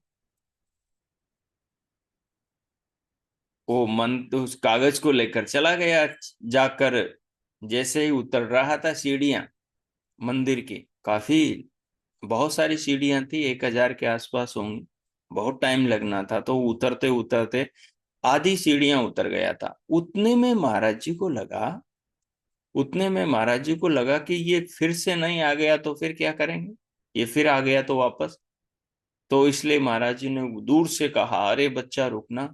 वो मन तो उस कागज को लेकर चला गया। जाकर जैसे ही उतर रहा था सीढ़ियां मंदिर की, काफी बहुत सारी सीढ़ियां थी, 1,000 के आसपास होंगी, बहुत टाइम लगना था। तो उतरते उतरते आधी सीढ़ियां उतर गया था। उतने में महाराज जी को लगा कि ये फिर से नहीं आ गया तो फिर क्या करेंगे, ये फिर आ गया तो वापस। तो इसलिए महाराज जी ने दूर से कहा, अरे बच्चा रुकना,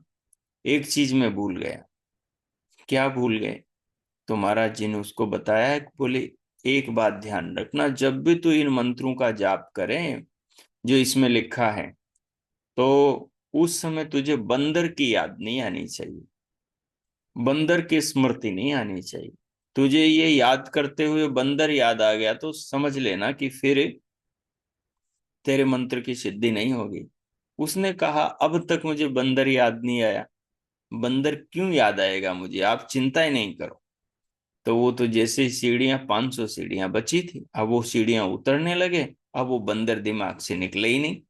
एक चीज मैं भूल गया। क्या भूल गए? तो महाराज जी ने उसको बताया कि बोले, एक बात ध्यान रखना, जब भी तू इन मंत्रों का जाप करें जो इसमें लिखा है, तो उस समय तुझे बंदर की याद नहीं आनी चाहिए, बंदर की स्मृति नहीं आनी चाहिए। तुझे ये याद करते हुए बंदर याद आ गया तो समझ लेना कि फिर तेरे मंत्र की सिद्धि नहीं होगी। उसने कहा, अब तक मुझे बंदर याद नहीं आया। बंदर क्यों याद आएगा मुझे, आप चिंता ही नहीं करो। तो वो तो जैसे सीढ़ियां, 500 सीढ़ियां बची थी, अब वो सीढ़ियां उतरने लगे। अब वो बंदर दिमाग से निकले ही नहीं,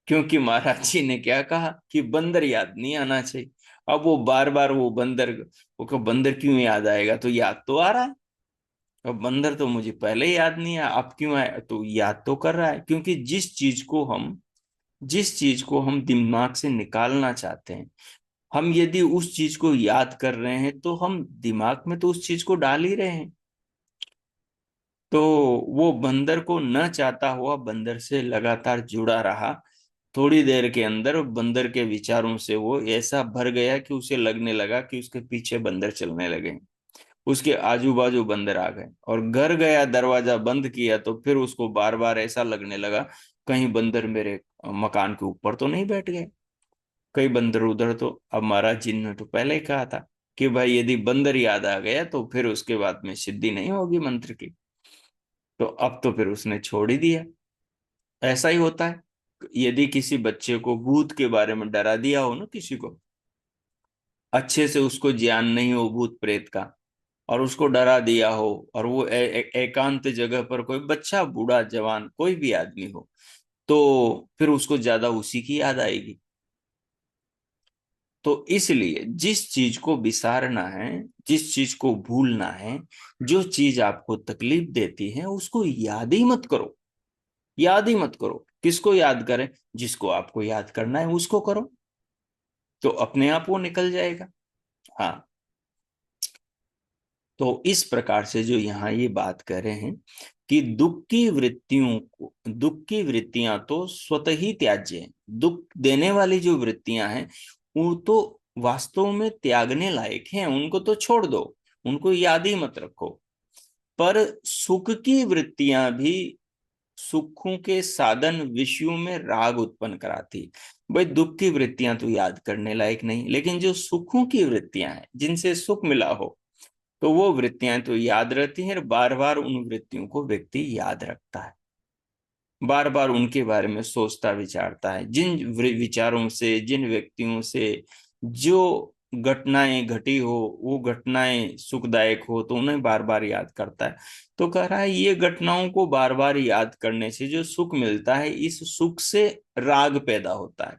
क्योंकि महाराज जी ने क्या कहा कि बंदर याद नहीं आना चाहिए। अब वो बार बार वो बंदर, वो को बंदर क्यों याद आएगा, तो याद तो आ रहा है। अब बंदर तो मुझे पहले याद नहीं आया, अब क्यों आया, तो याद तो कर रहा है। क्योंकि जिस चीज को हम दिमाग से निकालना चाहते हैं, हम यदि उस चीज को याद कर रहे हैं तो हम दिमाग में तो उस चीज को डाल ही रहे हैं। तो वो बंदर को न चाहता हुआ बंदर से लगातार जुड़ा रहा। थोड़ी देर के अंदर बंदर के विचारों से वो ऐसा भर गया कि उसे लगने लगा कि उसके पीछे बंदर चलने लगे, उसके आजू बाजू बंदर आ गए। और घर गया, दरवाजा बंद किया, तो फिर उसको बार बार ऐसा लगने लगा कहीं बंदर मेरे मकान के ऊपर तो नहीं बैठ गए, कई बंदर उधर। तो अब महाराज जी ने तो पहले ही कहा था कि भाई यदि बंदर याद आ गया तो फिर उसके बाद में सिद्धि नहीं होगी मंत्र की। तो अब तो फिर उसने छोड़ ही दिया। ऐसा ही होता है, यदि किसी बच्चे को भूत के बारे में डरा दिया हो ना, किसी को अच्छे से उसको ज्ञान नहीं हो भूत प्रेत का, और उसको डरा दिया हो, और वो एकांत जगह पर कोई बच्चा, बूढ़ा, जवान, कोई भी आदमी हो, तो फिर उसको ज्यादा उसी की याद आएगी। तो इसलिए जिस चीज को विसारना है, जिस चीज को भूलना है, जो चीज आपको तकलीफ देती है, उसको याद ही मत करो। याद ही मत करो। किसको याद करें? जिसको आपको याद करना है उसको करो, तो अपने आप वो निकल जाएगा। हाँ, तो इस प्रकार से जो यहाँ ये बात कर रहे हैं कि दुख की वृत्तियां तो स्वतः ही त्याज्य हैं। दुख देने वाली जो वृत्तियां हैं वो तो वास्तव में त्यागने लायक हैं, उनको तो छोड़ दो, उनको याद ही मत रखो। पर सुख की वृत्तियां भी, सुखों के साधन विषयों में राग उत्पन्न कराती। भाई दुख की वृत्तियां तो याद करने लायक नहीं, लेकिन जो सुखों की वृत्तियां हैं, जिनसे सुख मिला हो, तो वो वृत्तियां तो याद रहती हैं, बार बार उन वृत्तियों को व्यक्ति याद रखता है, बार बार उनके बारे में सोचता विचारता है। जिन विचारों से, जिन व्यक्तियों से जो घटनाएं घटी हो, वो घटनाएं सुखदायक हो तो उन्हें बार बार याद करता है। तो कह रहा है ये घटनाओं को बार बार याद करने से जो सुख मिलता है, इस सुख से राग पैदा होता है,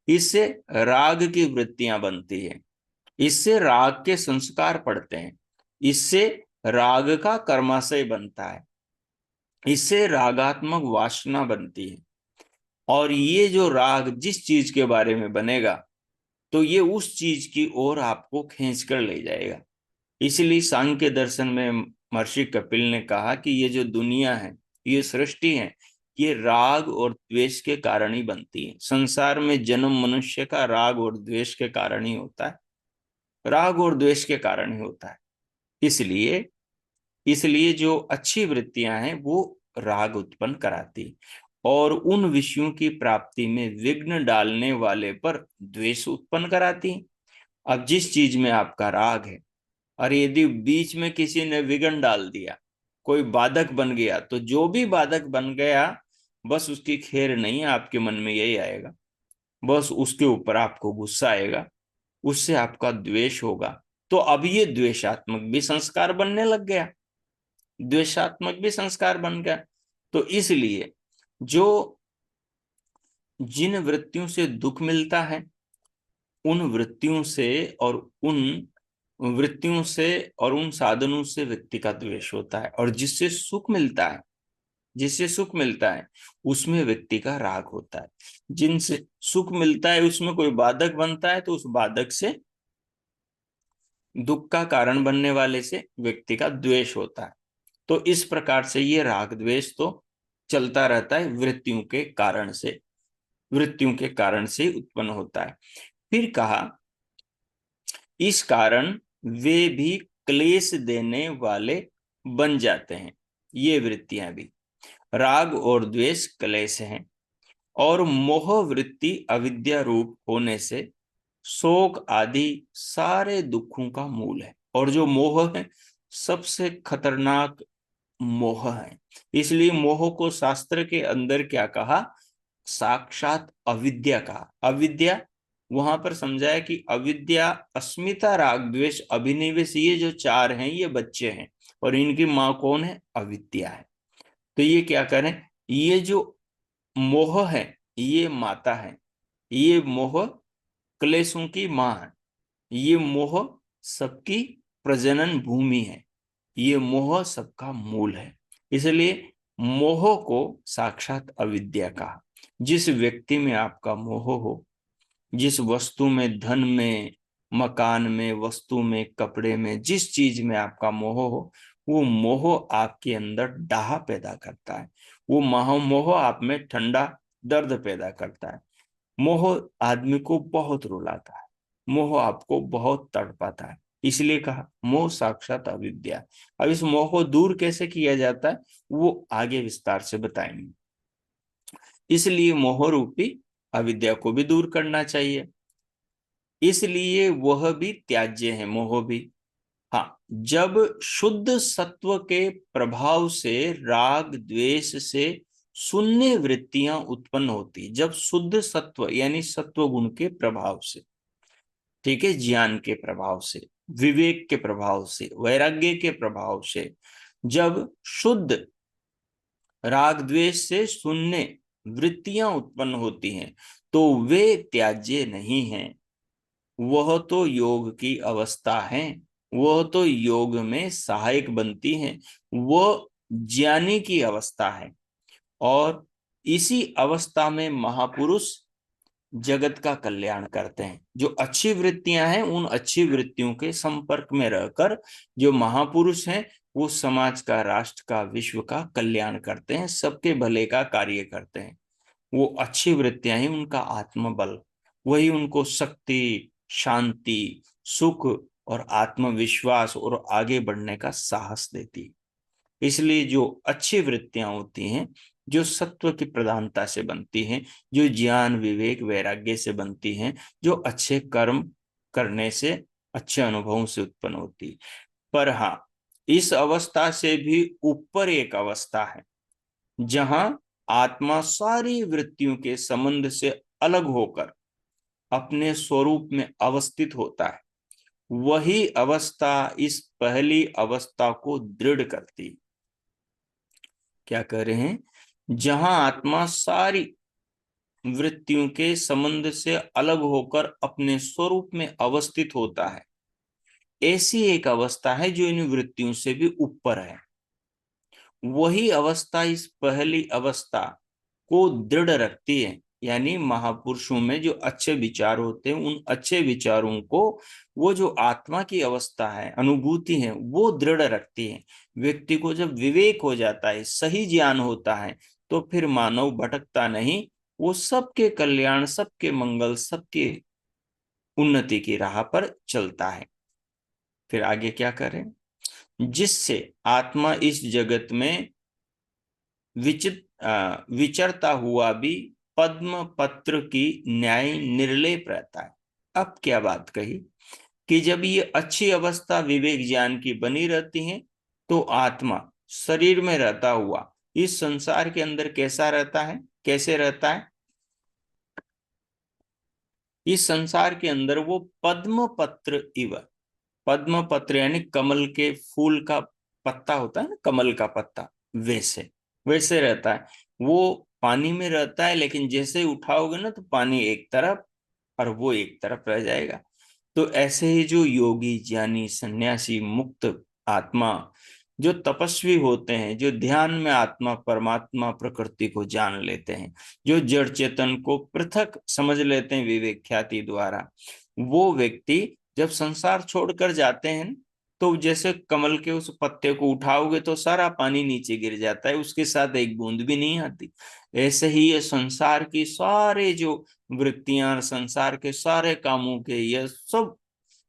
इससे राग की वृत्तियां बनती है, इससे राग के संस्कार पड़ते हैं, इससे राग का कर्माशय बनता है, इससे रागात्मक वासना बनती है। और ये जो राग जिस चीज के बारे में बनेगा, तो ये उस चीज की ओर आपको खींच कर ले जाएगा। इसलिए सांख्य दर्शन में महर्षि कपिल ने कहा कि ये जो दुनिया है, ये सृष्टि है, ये राग और द्वेष के कारण ही बनती है। संसार में जन्म मनुष्य का राग और द्वेष के कारण ही होता है, राग और द्वेष के कारण ही होता है। इसलिए इसलिए जो अच्छी वृत्तियां हैं वो राग उत्पन्न कराती, और उन विषयों की प्राप्ति में विघ्न डालने वाले पर द्वेष उत्पन्न कराती। अब जिस चीज में आपका राग है, और यदि बीच में किसी ने विघ्न डाल दिया, कोई बाधक बन गया, तो जो भी बाधक बन गया, बस उसकी खैर नहीं, आपके मन में यही आएगा, बस उसके ऊपर आपको गुस्सा आएगा, उससे आपका द्वेष होगा। तो अब ये द्वेषात्मक भी संस्कार बनने लग गया, द्वेषात्मक भी संस्कार बन गया। तो इसलिए जो जिन वृत्तियों से दुख मिलता है, उन वृत्तियों से और उन वृत्तियों से और उन साधनों से व्यक्ति का द्वेष होता है, और जिससे सुख मिलता है, जिससे सुख मिलता है, उसमें व्यक्ति का राग होता है। जिनसे सुख मिलता है उसमें कोई बाधक बनता है, तो उस बाधक से, दुख का कारण बनने वाले से व्यक्ति का द्वेष होता है। तो इस प्रकार से ये राग द्वेष तो चलता रहता है, वृत्तियों के कारण से, वृत्तियों के कारण से उत्पन्न होता है। फिर कहा, इस कारण वे भी क्लेश देने वाले बन जाते हैं। ये वृत्तियां भी, राग और द्वेष क्लेश हैं, और मोह वृत्ति अविद्या रूप होने से शोक आदि सारे दुखों का मूल है। और जो मोह है, सबसे खतरनाक मोह है। इसलिए मोह को शास्त्र के अंदर क्या कहा, साक्षात अविद्या कहा। अविद्या वहां पर समझाया कि अविद्या, अस्मिता, राग द्वेष, अभिनिवेश, ये जो चार हैं ये बच्चे हैं, और इनकी माँ कौन है, अविद्या है। तो ये क्या करें, ये जो मोह है ये माता है, ये मोह क्लेशों की माँ है, ये मोह सबकी प्रजनन भूमि है, ये मोह सबका मूल है। इसलिए मोह को साक्षात अविद्या कहा। जिस व्यक्ति में आपका मोह हो, जिस वस्तु में, धन में, मकान में, वस्तु में, कपड़े में, जिस चीज में आपका मोह हो, वो मोह आपके अंदर डाह पैदा करता है, वो मोह आप में ठंडा दर्द पैदा करता है। मोह आदमी को बहुत रुलाता है, मोह आपको बहुत तड़पाता है। इसलिए कहा मोह साक्षात अविद्या। अब इस मोह को दूर कैसे किया जाता है, वो आगे विस्तार से बताएंगे। इसलिए मोह रूपी अविद्या को भी दूर करना चाहिए, इसलिए वह भी त्याज्य है, मोह भी। हाँ, जब शुद्ध सत्व के प्रभाव से राग द्वेष से शून्य वृत्तियां उत्पन्न होती, जब शुद्ध सत्व यानी सत्व गुण के प्रभाव से, ठीक है, ज्ञान के प्रभाव से, विवेक के प्रभाव से, वैराग्य के प्रभाव से, जब शुद्ध राग द्वेष से शून्य वृत्तियां उत्पन्न होती हैं, तो वे त्याज्य नहीं हैं। वह तो योग की अवस्था है, वह तो योग में सहायक बनती है, वह ज्ञानी की अवस्था है। और इसी अवस्था में महापुरुष जगत का कल्याण करते हैं। जो अच्छी वृत्तियां हैं, उन अच्छी वृत्तियों के संपर्क में रहकर जो महापुरुष हैं, वो समाज का, राष्ट्र का, विश्व का कल्याण करते हैं, सबके भले का कार्य करते हैं। वो अच्छी वृत्तियां ही उनका आत्मबल, वही उनको शक्ति, शांति, सुख और आत्मविश्वास और आगे बढ़ने का साहस देती। इसलिए जो अच्छी वृत्तियां होती हैं, जो सत्व की प्रधानता से बनती हैं, जो ज्ञान, विवेक, वैराग्य से बनती हैं, जो अच्छे कर्म करने से, अच्छे अनुभवों से उत्पन्न होती है। पर हाँ, इस अवस्था से भी ऊपर एक अवस्था है जहां आत्मा सारी वृत्तियों के संबंध से अलग होकर अपने स्वरूप में अवस्थित होता है। वही अवस्था इस पहली अवस्था को दृढ़ करती। क्या कह रहे हैं? जहां आत्मा सारी वृत्तियों के संबंध से अलग होकर अपने स्वरूप में अवस्थित होता है, ऐसी एक अवस्था है जो इन वृत्तियों से भी ऊपर है। वही अवस्था इस पहली अवस्था को दृढ़ रखती है। यानी महापुरुषों में जो अच्छे विचार होते हैं, उन अच्छे विचारों को वो जो आत्मा की अवस्था है, अनुभूति है, वो दृढ़ रखती है। व्यक्ति को जब विवेक हो जाता है, सही ज्ञान होता है, तो फिर मानव भटकता नहीं, वो सबके कल्याण, सबके मंगल, सबके उन्नति की राह पर चलता है। फिर आगे क्या करें? जिससे आत्मा इस जगत में विचरता हुआ भी पद्म पत्र की न्याय निर्लेप रहता है। अब क्या बात कही कि जब ये अच्छी अवस्था विवेक ज्ञान की बनी रहती है, तो आत्मा शरीर में रहता हुआ इस संसार के अंदर कैसा रहता है? कैसे रहता है? इस संसार के अंदर वो पद्म पत्र इव, पद्म पत्र यानी कमल के फूल का पत्ता होता है ना, कमल का पत्ता, वैसे वैसे रहता है। वो पानी में रहता है, लेकिन जैसे ही उठाओगे ना, तो पानी एक तरफ और वो एक तरफ रह जाएगा। तो ऐसे ही जो योगी, ज्ञानी, सन्यासी, मुक्त आत्मा, जो तपस्वी होते हैं, जो ध्यान में आत्मा, परमात्मा, प्रकृति को जान लेते हैं, जो जड़ चेतन को पृथक समझ लेते हैं विवेक ख्याति द्वारा, वो व्यक्ति जब संसार छोड़कर जाते हैं, तो जैसे कमल के उस पत्ते को उठाओगे तो सारा पानी नीचे गिर जाता है, उसके साथ एक बूंद भी नहीं आती। ऐसे ही ये संसार की सारे जो वृत्तियां, संसार के सारे कामों के, ये सब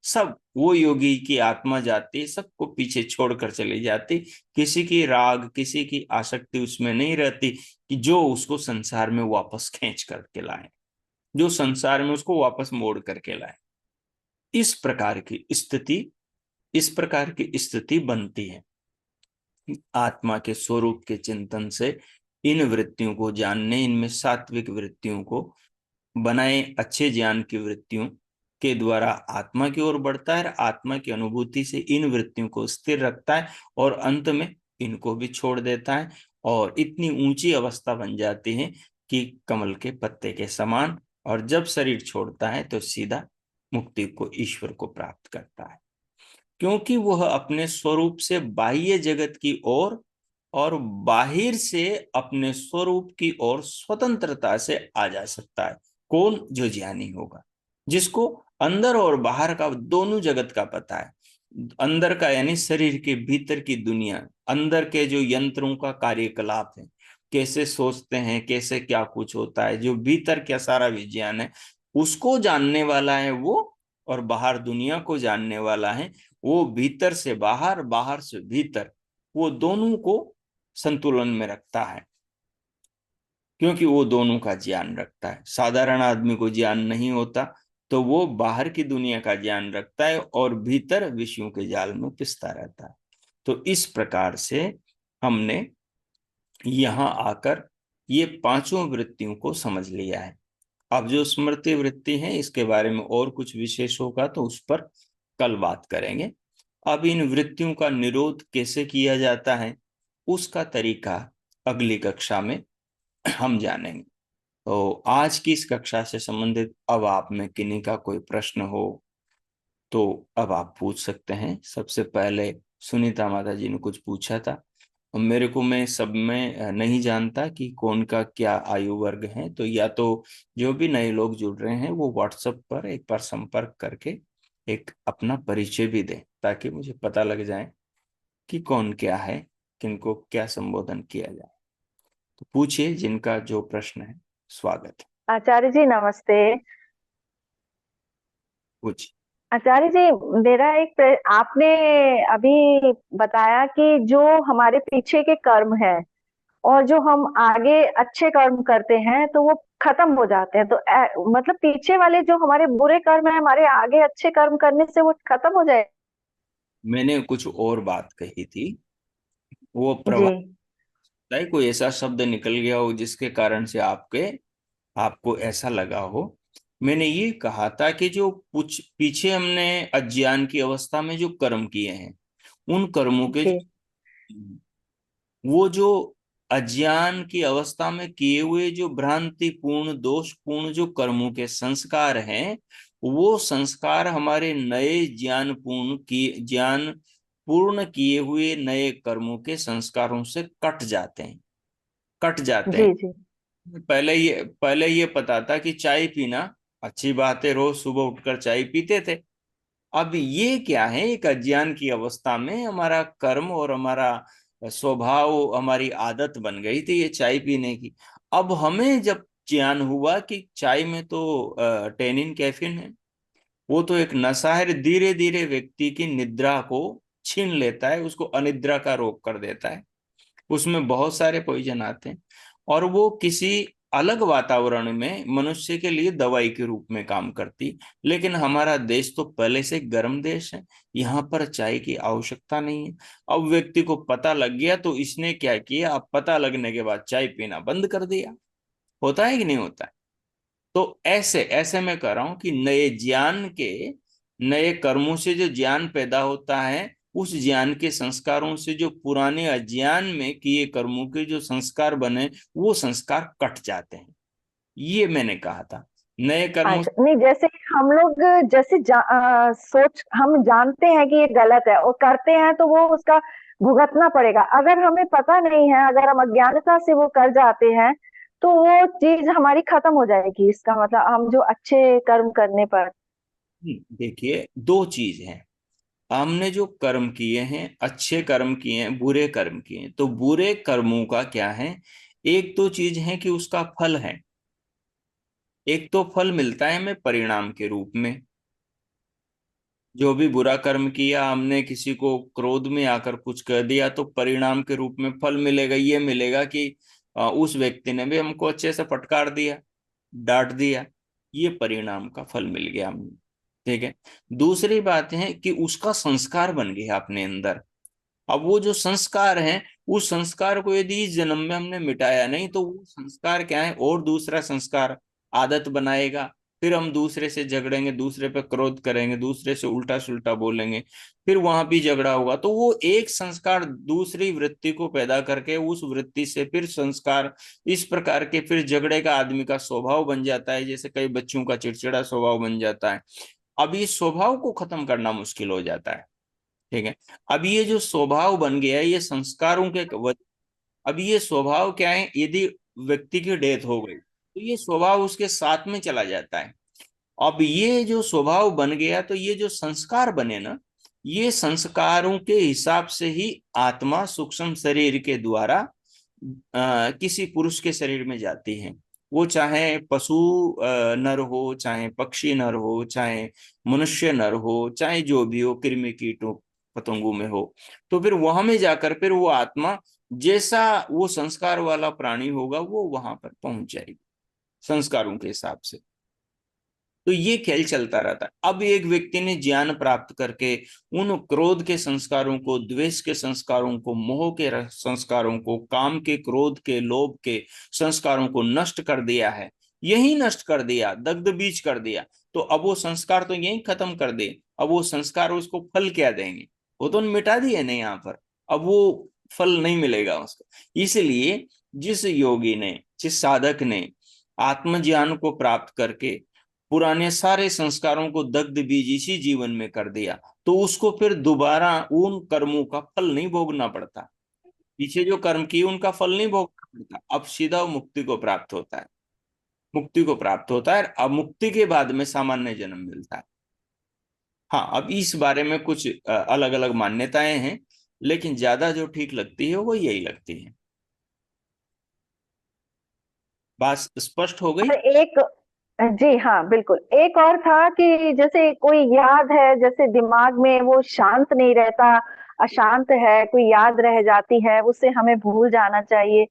सब वो योगी की आत्मा जाती, सबको पीछे छोड़कर चली जाती। किसी की राग, किसी की आसक्ति उसमें नहीं रहती कि जो उसको संसार में वापस खींच करके लाए, जो संसार में उसको वापस मोड़ करके लाए। इस प्रकार की स्थिति बनती है। आत्मा के स्वरूप के चिंतन से इन वृत्तियों को जानने, इनमें सात्विक वृत्तियों को बनाए, अच्छे ज्ञान की वृत्तियों के द्वारा आत्मा की ओर बढ़ता है, आत्मा की अनुभूति से इन वृत्तियों को स्थिर रखता है, और अंत में इनको भी छोड़ देता है, और इतनी ऊंची अवस्था बन जाती है कि कमल के पत्ते के समान। और जब शरीर छोड़ता है तो सीधा मुक्ति को, ईश्वर को प्राप्त करता है, क्योंकि वह अपने स्वरूप से बाह्य जगत की ओर और बाहिर से अपने स्वरूप की ओर स्वतंत्रता से आ जा सकता है। कौन? जो ज्ञानी होगा, जिसको अंदर और बाहर का दोनों जगत का पता है। अंदर का यानी शरीर के भीतर की दुनिया, अंदर के जो यंत्रों का कार्यकलाप है, कैसे सोचते हैं, कैसे क्या कुछ होता है, जो भीतर क्या सारा विज्ञान है, उसको जानने वाला है वो, और बाहर दुनिया को जानने वाला है वो। भीतर से बाहर, बाहर से भीतर, वो दोनों को संतुलन में रखता है, क्योंकि वो दोनों का ज्ञान रखता है। साधारण आदमी को ज्ञान नहीं होता, तो वो बाहर की दुनिया का ज्ञान रखता है और भीतर विषयों के जाल में पिसता रहता है। तो इस प्रकार से हमने यहाँ आकर ये पांचों वृत्तियों को समझ लिया है। अब जो स्मृति वृत्ति है, इसके बारे में और कुछ विशेष होगा तो उस पर कल बात करेंगे। अब इन वृत्तियों का निरोध कैसे किया जाता है, उसका तरीका अगली कक्षा में हम जानेंगे। तो आज की इस कक्षा से संबंधित अब आप में किन्हीं का कोई प्रश्न हो तो अब आप पूछ सकते हैं। सबसे पहले सुनीता माता जी ने कुछ पूछा था, और मेरे को, मैं सब में नहीं जानता कि कौन का क्या आयु वर्ग है, तो या तो जो भी नए लोग जुड़ रहे हैं वो व्हाट्सएप पर एक बार संपर्क करके एक अपना परिचय भी दें, ताकि मुझे पता लग जाए कि कौन क्या है, किनको क्या संबोधन किया जाए। तो पूछिए, जिनका जो प्रश्न है, स्वागत है। आचार्य जी नमस्ते। पूछिए। आचार्य जी, मेरा आपने अभी बताया कि जो हमारे पीछे के कर्म है और जो हम आगे अच्छे कर्म करते हैं तो वो खत्म हो जाते हैं, तो मतलब पीछे वाले जो हमारे बुरे कर्म है, हमारे आगे अच्छे कर्म करने से वो खत्म हो जाए। मैंने कुछ और बात कही थी। वो जी प्रभाव है, कोई ऐसा शब्द निकल गया हो जिसके कारण से आपको ऐसा लगा हो। मैंने ये कहा था कि जो कुछ पीछे हमने अज्ञान की अवस्था में जो कर्म किए हैं, उन कर्मों के जी वो जो अज्ञान की अवस्था में किए हुए जो भ्रांतिपूर्ण दोषपूर्ण जो कर्मों के संस्कार हैं, वो संस्कार हमारे नए ज्ञान पूर्ण किए हुए नए कर्मों के संस्कारों से कट जाते हैं, कट जाते जी हैं। जी पहले ये पता था कि चाय पीना अच्छी बात है, रोज सुबह उठकर चाय पीते थे। अब ये क्या है, एक अज्ञान की अवस्था में हमारा कर्म और हमारा स्वभाव, हमारी आदत बन गई थी ये चाय पीने की। अब हमें जब ज्ञान हुआ कि चाय में तो टेनिन कैफीन है, वो तो एक नशा है, धीरे धीरे व्यक्ति की निद्रा को छीन लेता है, उसको अनिद्रा का रोग कर देता है। उसमें बहुत सारे पॉइजन आते हैं, और वो किसी अलग वातावरण में मनुष्य के लिए दवाई के रूप में काम करती। लेकिन हमारा देश तो पहले से गर्म देश है, यहाँ पर चाय की आवश्यकता नहीं है। अब व्यक्ति को पता लग गया तो इसने क्या किया, अब पता लगने के बाद चाय पीना बंद कर दिया। होता है कि नहीं होता है? तो ऐसे ऐसे मैं कह रहा हूं कि नए ज्ञान के, नए कर्मों से जो ज्ञान पैदा होता है, उस ज्ञान के संस्कारों से जो पुराने अज्ञान में किए कर्मों के जो संस्कार बने, वो संस्कार कट जाते हैं। ये मैंने कहा था, नए कर्मों। अच्छा, नहीं जैसे हम लोग जैसे सोच हम जानते हैं कि ये गलत है और करते हैं तो वो उसका भुगतना पड़ेगा। अगर हमें पता नहीं है, अगर हम अज्ञानता से वो कर जाते हैं तो वो चीज हमारी खत्म हो जाएगी। इसका मतलब हम जो अच्छे कर्म करने पर। देखिए, दो चीज हैं। हमने जो कर्म किए हैं, अच्छे कर्म किए हैं, बुरे कर्म किए हैं, तो बुरे कर्मों का क्या है, एक तो चीज है कि उसका फल है। एक तो फल मिलता है हमें परिणाम के रूप में। जो भी बुरा कर्म किया हमने, किसी को क्रोध में आकर कुछ कह दिया, तो परिणाम के रूप में फल मिलेगा, ये मिलेगा कि उस व्यक्ति ने भी हमको अच्छे से फटकार दिया, डांट दिया। ये परिणाम का फल मिल गया हमें। ठीक है। दूसरी बात है कि उसका संस्कार बन गया अपने अंदर। अब वो जो संस्कार है, उस संस्कार को यदि इस जन्म में हमने मिटाया नहीं, तो वो संस्कार क्या है, और दूसरा संस्कार आदत बनाएगा। फिर हम दूसरे से झगड़ेंगे, दूसरे पे क्रोध करेंगे, दूसरे से उल्टा सुल्टा बोलेंगे, फिर वहां भी झगड़ा होगा। तो वो एक संस्कार दूसरी वृत्ति को पैदा करके, उस वृत्ति से फिर संस्कार इस प्रकार के, फिर झगड़े का आदमी का स्वभाव बन जाता है। जैसे कई बच्चों का चिड़चिड़ा स्वभाव बन जाता है। अब इस स्वभाव को खत्म करना मुश्किल हो जाता है। ठीक है। अब ये जो स्वभाव बन गया है, ये संस्कारों के अब ये स्वभाव क्या है, यदि व्यक्ति की डेथ हो गई तो ये स्वभाव उसके साथ में चला जाता है। अब ये जो स्वभाव बन गया, तो ये जो संस्कार बने ना, ये संस्कारों के हिसाब से ही आत्मा सूक्ष्म शरीर के द्वारा किसी पुरुष के शरीर में जाती है। वो चाहे पशु नर हो, चाहे पक्षी नर हो, चाहे मनुष्य नर हो, चाहे जो भी हो, कृमि कीटों पतंगों में हो। तो फिर वहां में जाकर फिर वो आत्मा, जैसा वो संस्कार वाला प्राणी होगा, वो वहां पर पहुंच जाएगी संस्कारों के हिसाब से। तो ये खेल चलता रहता है। अब एक व्यक्ति ने ज्ञान प्राप्त करके उन क्रोध के संस्कारों को, द्वेष के संस्कारों को, मोह के संस्कारों को, काम के, क्रोध के, लोभ के संस्कारों को नष्ट कर दिया है। यही नष्ट कर दिया, दग्ध बीज कर दिया। तो अब वो संस्कार तो यही खत्म कर दे। अब वो संस्कार उसको फल क्या देंगे? वो तो मिटा दिए नहीं यहाँ पर। अब वो फल नहीं मिलेगा उसको। इसलिए जिस योगी ने, जिस साधक ने आत्मज्ञान को प्राप्त करके पुराने सारे संस्कारों को दग्ध बीज इसी जीवन में कर दिया, तो उसको फिर दोबारा उन कर्मों का फल नहीं भोगना पड़ता। पीछे जो कर्म किए उनका फल नहीं भोगना पड़ता, अब सीधा वो मुक्ति को प्राप्त होता है। मुक्ति को प्राप्त होता है, अब मुक्ति के बाद में सामान्य जन्म मिलता है। हाँ, अब इस बारे में कुछ अलग अलग मान्यताएं हैं, लेकिन ज्यादा जो ठीक लगती है वो यही लगती है। बात स्पष्ट हो गई? और एक, जी हाँ बिल्कुल, एक और था कि जैसे कोई याद है, जैसे दिमाग में वो शांत नहीं रहता, अशांत है, कोई याद रह जाती है, उससे हमें भूल जाना चाहिए।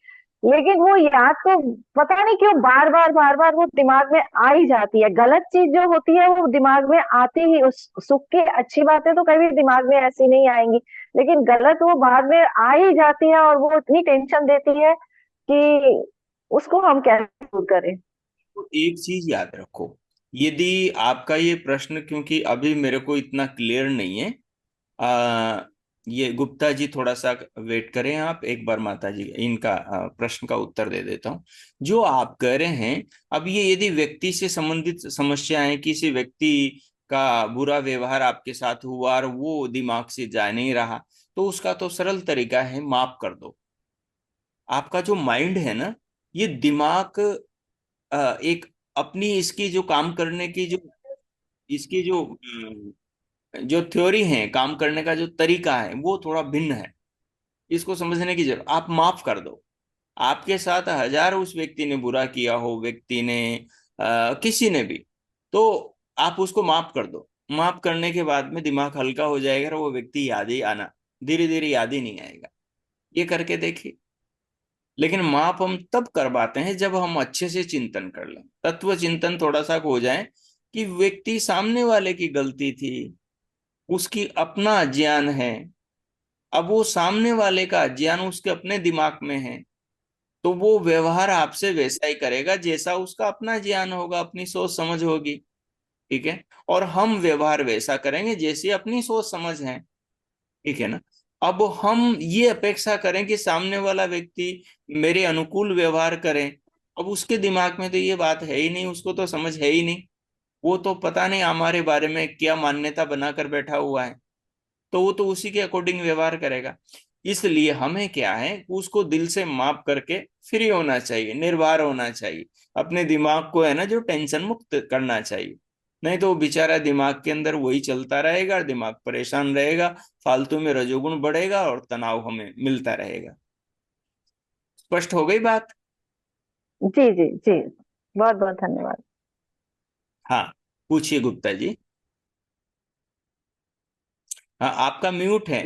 लेकिन वो याद तो पता नहीं क्यों बार बार वो दिमाग में आ ही जाती है। गलत चीज जो होती है वो दिमाग में आती ही, उस सुख की अच्छी बातें तो कभी दिमाग में ऐसी नहीं आएंगी, लेकिन गलत वो बाद में आ ही जाती है और वो इतनी टेंशन देती है कि उसको हम कैसे दूर करें। तो एक चीज याद रखो, यदि आपका ये प्रश्न, क्योंकि अभी मेरे को इतना क्लियर नहीं है, आ, ये गुप्ता जी थोड़ा सा वेट करें आप एक बार, माता जी इनका प्रश्न का उत्तर दे देता हूँ। जो आप कह रहे हैं, अब ये यदि व्यक्ति से संबंधित समस्या है, किसी व्यक्ति का बुरा व्यवहार आपके साथ हुआ और वो दिमाग से जा नहीं रहा, तो उसका तो सरल तरीका है, माफ कर दो। आपका जो माइंड है ना, ये दिमाग एक अपनी इसकी जो काम करने की जो इसकी जो थ्योरी है, काम करने का जो तरीका है, वो थोड़ा भिन्न है। इसको समझने की जरूरत, आप माफ कर दो। आपके साथ हजार उस व्यक्ति ने बुरा किया हो, व्यक्ति ने किसी ने भी, तो आप उसको माफ कर दो। माफ करने के बाद में दिमाग हल्का हो जाएगा और वो व्यक्ति याद ही आना, धीरे धीरे याद ही नहीं आएगा। ये करके देखिए। लेकिन माप हम तब कर पाते हैं जब हम अच्छे से चिंतन कर लें, तत्व चिंतन थोड़ा सा हो जाए कि व्यक्ति सामने वाले की गलती थी, उसकी अपना ज्ञान है। अब वो सामने वाले का ज्ञान उसके अपने दिमाग में है, तो वो व्यवहार आपसे वैसा ही करेगा जैसा उसका अपना ज्ञान होगा, अपनी सोच समझ होगी। ठीक है। और हम व्यवहार वैसा करेंगे जैसी अपनी सोच समझ है। ठीक है ना। अब हम ये अपेक्षा करें कि सामने वाला व्यक्ति मेरे अनुकूल व्यवहार करे, अब उसके दिमाग में तो ये बात है ही नहीं, उसको तो समझ है ही नहीं। वो तो पता नहीं हमारे बारे में क्या मान्यता बनाकर बैठा हुआ है, तो वो तो उसी के अकॉर्डिंग व्यवहार करेगा। इसलिए हमें क्या है, उसको दिल से माफ करके फ्री होना चाहिए, निर्भर होना चाहिए। अपने दिमाग को है ना जो टेंशन मुक्त करना चाहिए। नहीं तो वो बेचारा दिमाग के अंदर वही चलता रहेगा, दिमाग परेशान रहेगा, फालतू में रजोगुण बढ़ेगा और तनाव हमें मिलता रहेगा। स्पष्ट हो गई बात? जी जी जी, बहुत बहुत धन्यवाद। हाँ, पूछिए गुप्ता जी। हाँ, आपका म्यूट है।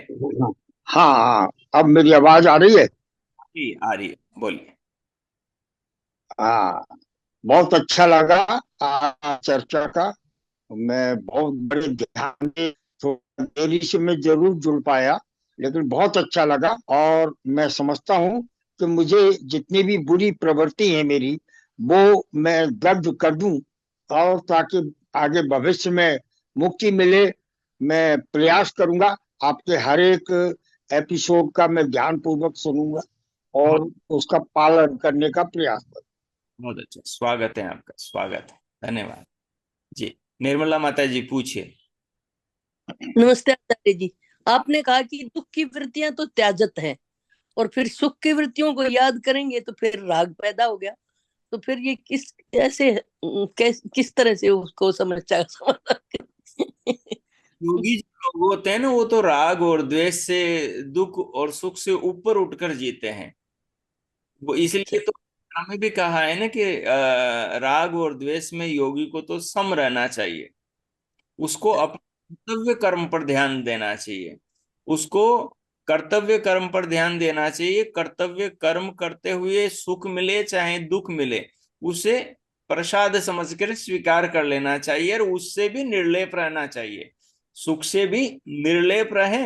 हाँ हाँ, अब मेरी आवाज आ रही है। जी आ रही है, बोलिए। हाँ, बहुत अच्छा लगा चर्चा का। मैं बहुत बड़े ध्यान से, थोड़ा देरी से मैं जरूर जुड़ पाया, लेकिन बहुत अच्छा लगा। और मैं समझता हूँ कि मुझे जितनी भी बुरी प्रवृत्ति है मेरी, वो मैं दग्ध कर दूं, और ताकि आगे भविष्य में मुक्ति मिले। मैं प्रयास करूंगा, आपके हर एक एपिसोड का मैं ध्यान पूर्वक सुनूंगा बहुत और उसका पालन करने का प्रयास करूंगा। बहुत अच्छा, स्वागत है आपका, स्वागत है। धन्यवाद जी। निर्मला माता जी पूछिए। नमस्ते आचार्य जी। आपने कहा कि दुख की वृत्तियां तो त्याजत हैं, और फिर सुख की वृत्तियों को याद करेंगे तो फिर राग पैदा हो गया। तो फिर ये किस तरह से उसको समझ योगी जो लोग होते हैं ना, वो तो राग और द्वेष से, दुख और सुख से ऊपर उठकर जीते हैं। वो इसलिए तो हमें भी कहा है ना कि राग और द्वेष में योगी को तो सम रहना चाहिए। उसको अपने कर्तव्य कर्म पर ध्यान देना चाहिए। उसको कर्तव्य कर्म पर ध्यान देना चाहिए। कर्तव्य कर्म करते हुए सुख मिले चाहे दुख मिले, उसे प्रसाद समझकर स्वीकार कर लेना चाहिए और उससे भी निर्लेप रहना चाहिए। सुख से भी निर्लेप रहे।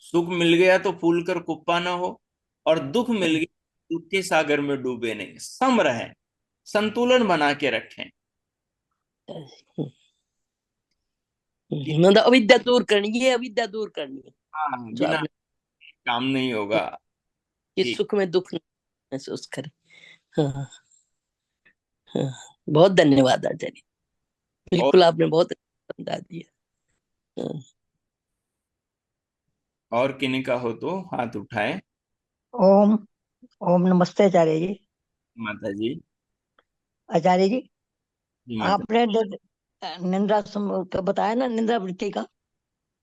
सुख मिल गया तो फूल कर कुप्पा ना हो, और दुख मिल गया दुख के सागर में डूबे नहीं, सम रहें, संतुलन बना के रखें। मतलब अविद्या दूर करनी, ये अविद्या दूर करनी है हाँ, जो बिना आपने, काम नहीं होगा। कि ठीक। सुख में दुख नहीं महसूस करें। हाँ हाँ, बहुत धन्यवाद आचार्य। और बिल्कुल आपने बहुत अच्छा समझा दिया। हाँ। और किन्हीं का हो तो हाथ उठाए। ओम। ओम नमस्ते आचार्य जी। माता जी। आचार्य जी, जी माता। आपने निंद्रा का बताया ना, निंद्रा वृत्ति का।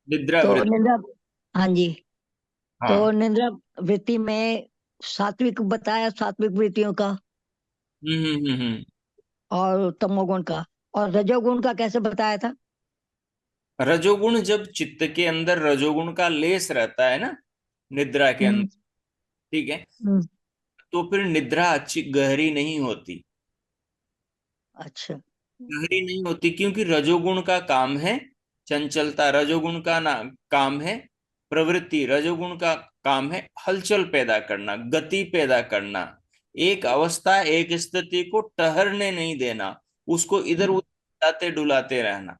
निद्रा तो वृत्ति। निंद्रा, हाँ जी, तो हाँ। निंद्रा वृत्ति में सात्विक बताया, सात्विक वृत्तियों का, हम्म। और तमोगुण का, और रजोगुण का कैसे बताया था? रजोगुण, जब चित्त के अंदर रजोगुण का लेस रहता है ना, निद्रा के हम्म अंदर, ठीक है, हम्म तो तो फिर निद्रा अच्छी गहरी नहीं होती। अच्छा। गहरी नहीं होती क्योंकि रजोगुण का काम है चंचलता, रजोगुण का ना काम है प्रवृत्ति, रजोगुण का काम है हलचल पैदा करना, गति पैदा करना, एक अवस्था एक स्थिति को ठहरने नहीं देना, उसको इधर उधर डुलाते डुलाते रहना।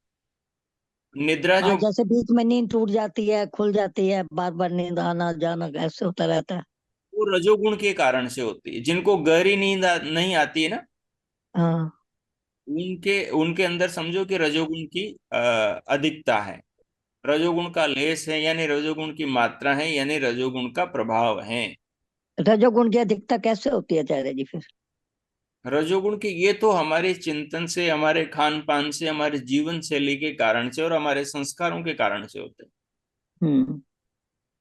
निद्रा हाँ, जो, जैसे बीच में नींद टूट जाती है, खुल जाती है, बार बार नींद आना जाना ऐसे होता रहता है। वो रजोगुण के कारण से होती है। जिनको गहरी नींद नहीं आती है ना, हाँ। उनके उनके अंदर समझो कि रजोगुण की अधिकता है, रजोगुण का लेस है, यानी रजोगुण की मात्रा है, यानी रजोगुण का प्रभाव है। रजोगुण की अधिकता कैसे होती है आचार्य जी फिर? रजोगुण की, ये तो हमारे चिंतन से, हमारे खान पान से, हमारे जीवन शैली के कारण से और हमारे संस्कारों के कारण से होते हैं। हम्म।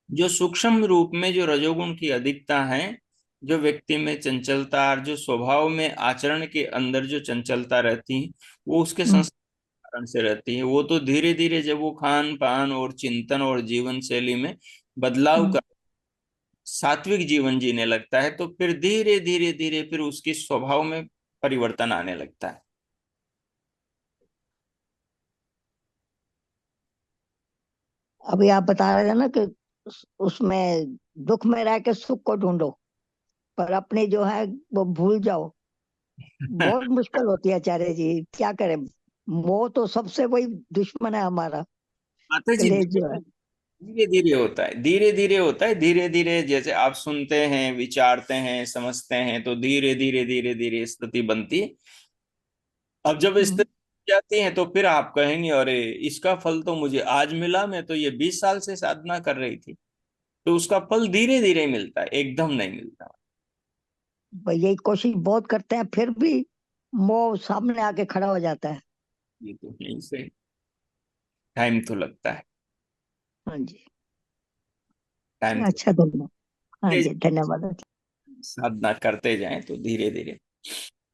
जो सूक्ष्म रूप में जो रजोगुण की अधिकता है, जो व्यक्ति में चंचलता और जो स्वभाव में आचरण के अंदर जो चंचलता रहती है, वो उसके हम्म। संस्कार कारण से रहती है। वो तो धीरे धीरे जब वो खान पान और चिंतन और जीवन शैली में बदलाव हम्म। कर सात्विक जीवन जीने लगता है, तो फिर धीरे धीरे धीरे फिर उसके स्वभाव में परिवर्तन आने लगता है। अभी आप बता रहे थे ना कि उसमें दुख में रह के सुख को ढूंढो, पर अपनी जो है वो भूल जाओ। बहुत मुश्किल होती है आचार्य जी, क्या करें। मोह तो सबसे वही दुश्मन है हमारा, माता जी, क्लेश जो है। धीरे धीरे होता है, धीरे धीरे होता है, धीरे धीरे जैसे आप सुनते हैं, विचारते हैं, समझते हैं, तो धीरे धीरे धीरे धीरे स्थिति बनती है। अब जब हम्म। स्थिति जाती है तो फिर आप कहेंगे अरे इसका फल तो मुझे आज मिला, मैं तो ये 20 साल से साधना कर रही थी। तो उसका फल धीरे धीरे मिलता है, एकदम नहीं मिलता। भाई यही कोशिश बहुत करते हैं, फिर भी मोह सामने आके खड़ा हो जाता है। ये तो यहीं से टाइम तो लगता है, हाँ जी। टाइम तो, अच्छा, धन्यवाद। हाँ जी, धन्यवाद। साधना करते जाएं तो धीरे धीरे।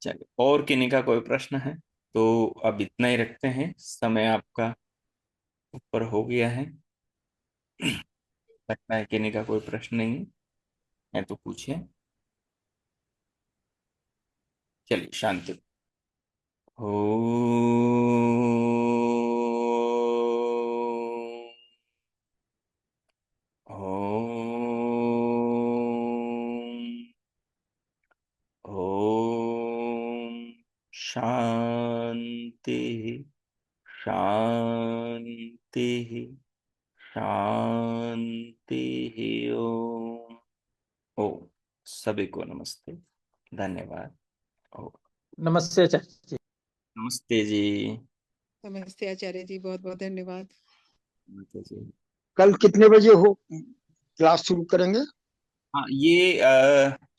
चलिए, और किन्हीं का कोई प्रश्न है तो अब इतना ही रखते हैं, समय आपका ऊपर हो गया है। लगता है किन्हीं का कोई प्रश्न नहीं है, है तो पूछिए। चलिए, शांति। ओ, ओम शांति, शांति, शांति। ओम। ओ, सभी को नमस्ते, धन्यवाद। ओ, नमस्ते आचार्य जी। नमस्ते जी। नमस्ते आचार्य जी, बहुत बहुत धन्यवाद। नमस्ते जी। कल कितने बजे हो क्लास शुरू करेंगे? हाँ, ये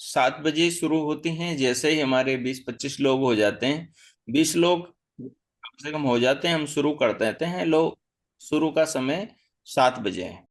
7 बजे शुरू होती हैं। जैसे ही हमारे 20-25 लोग हो जाते हैं, 20 लोग कम से कम हो जाते हैं, हम शुरू कर देते हैं। लोग शुरू का समय 7 बजे है।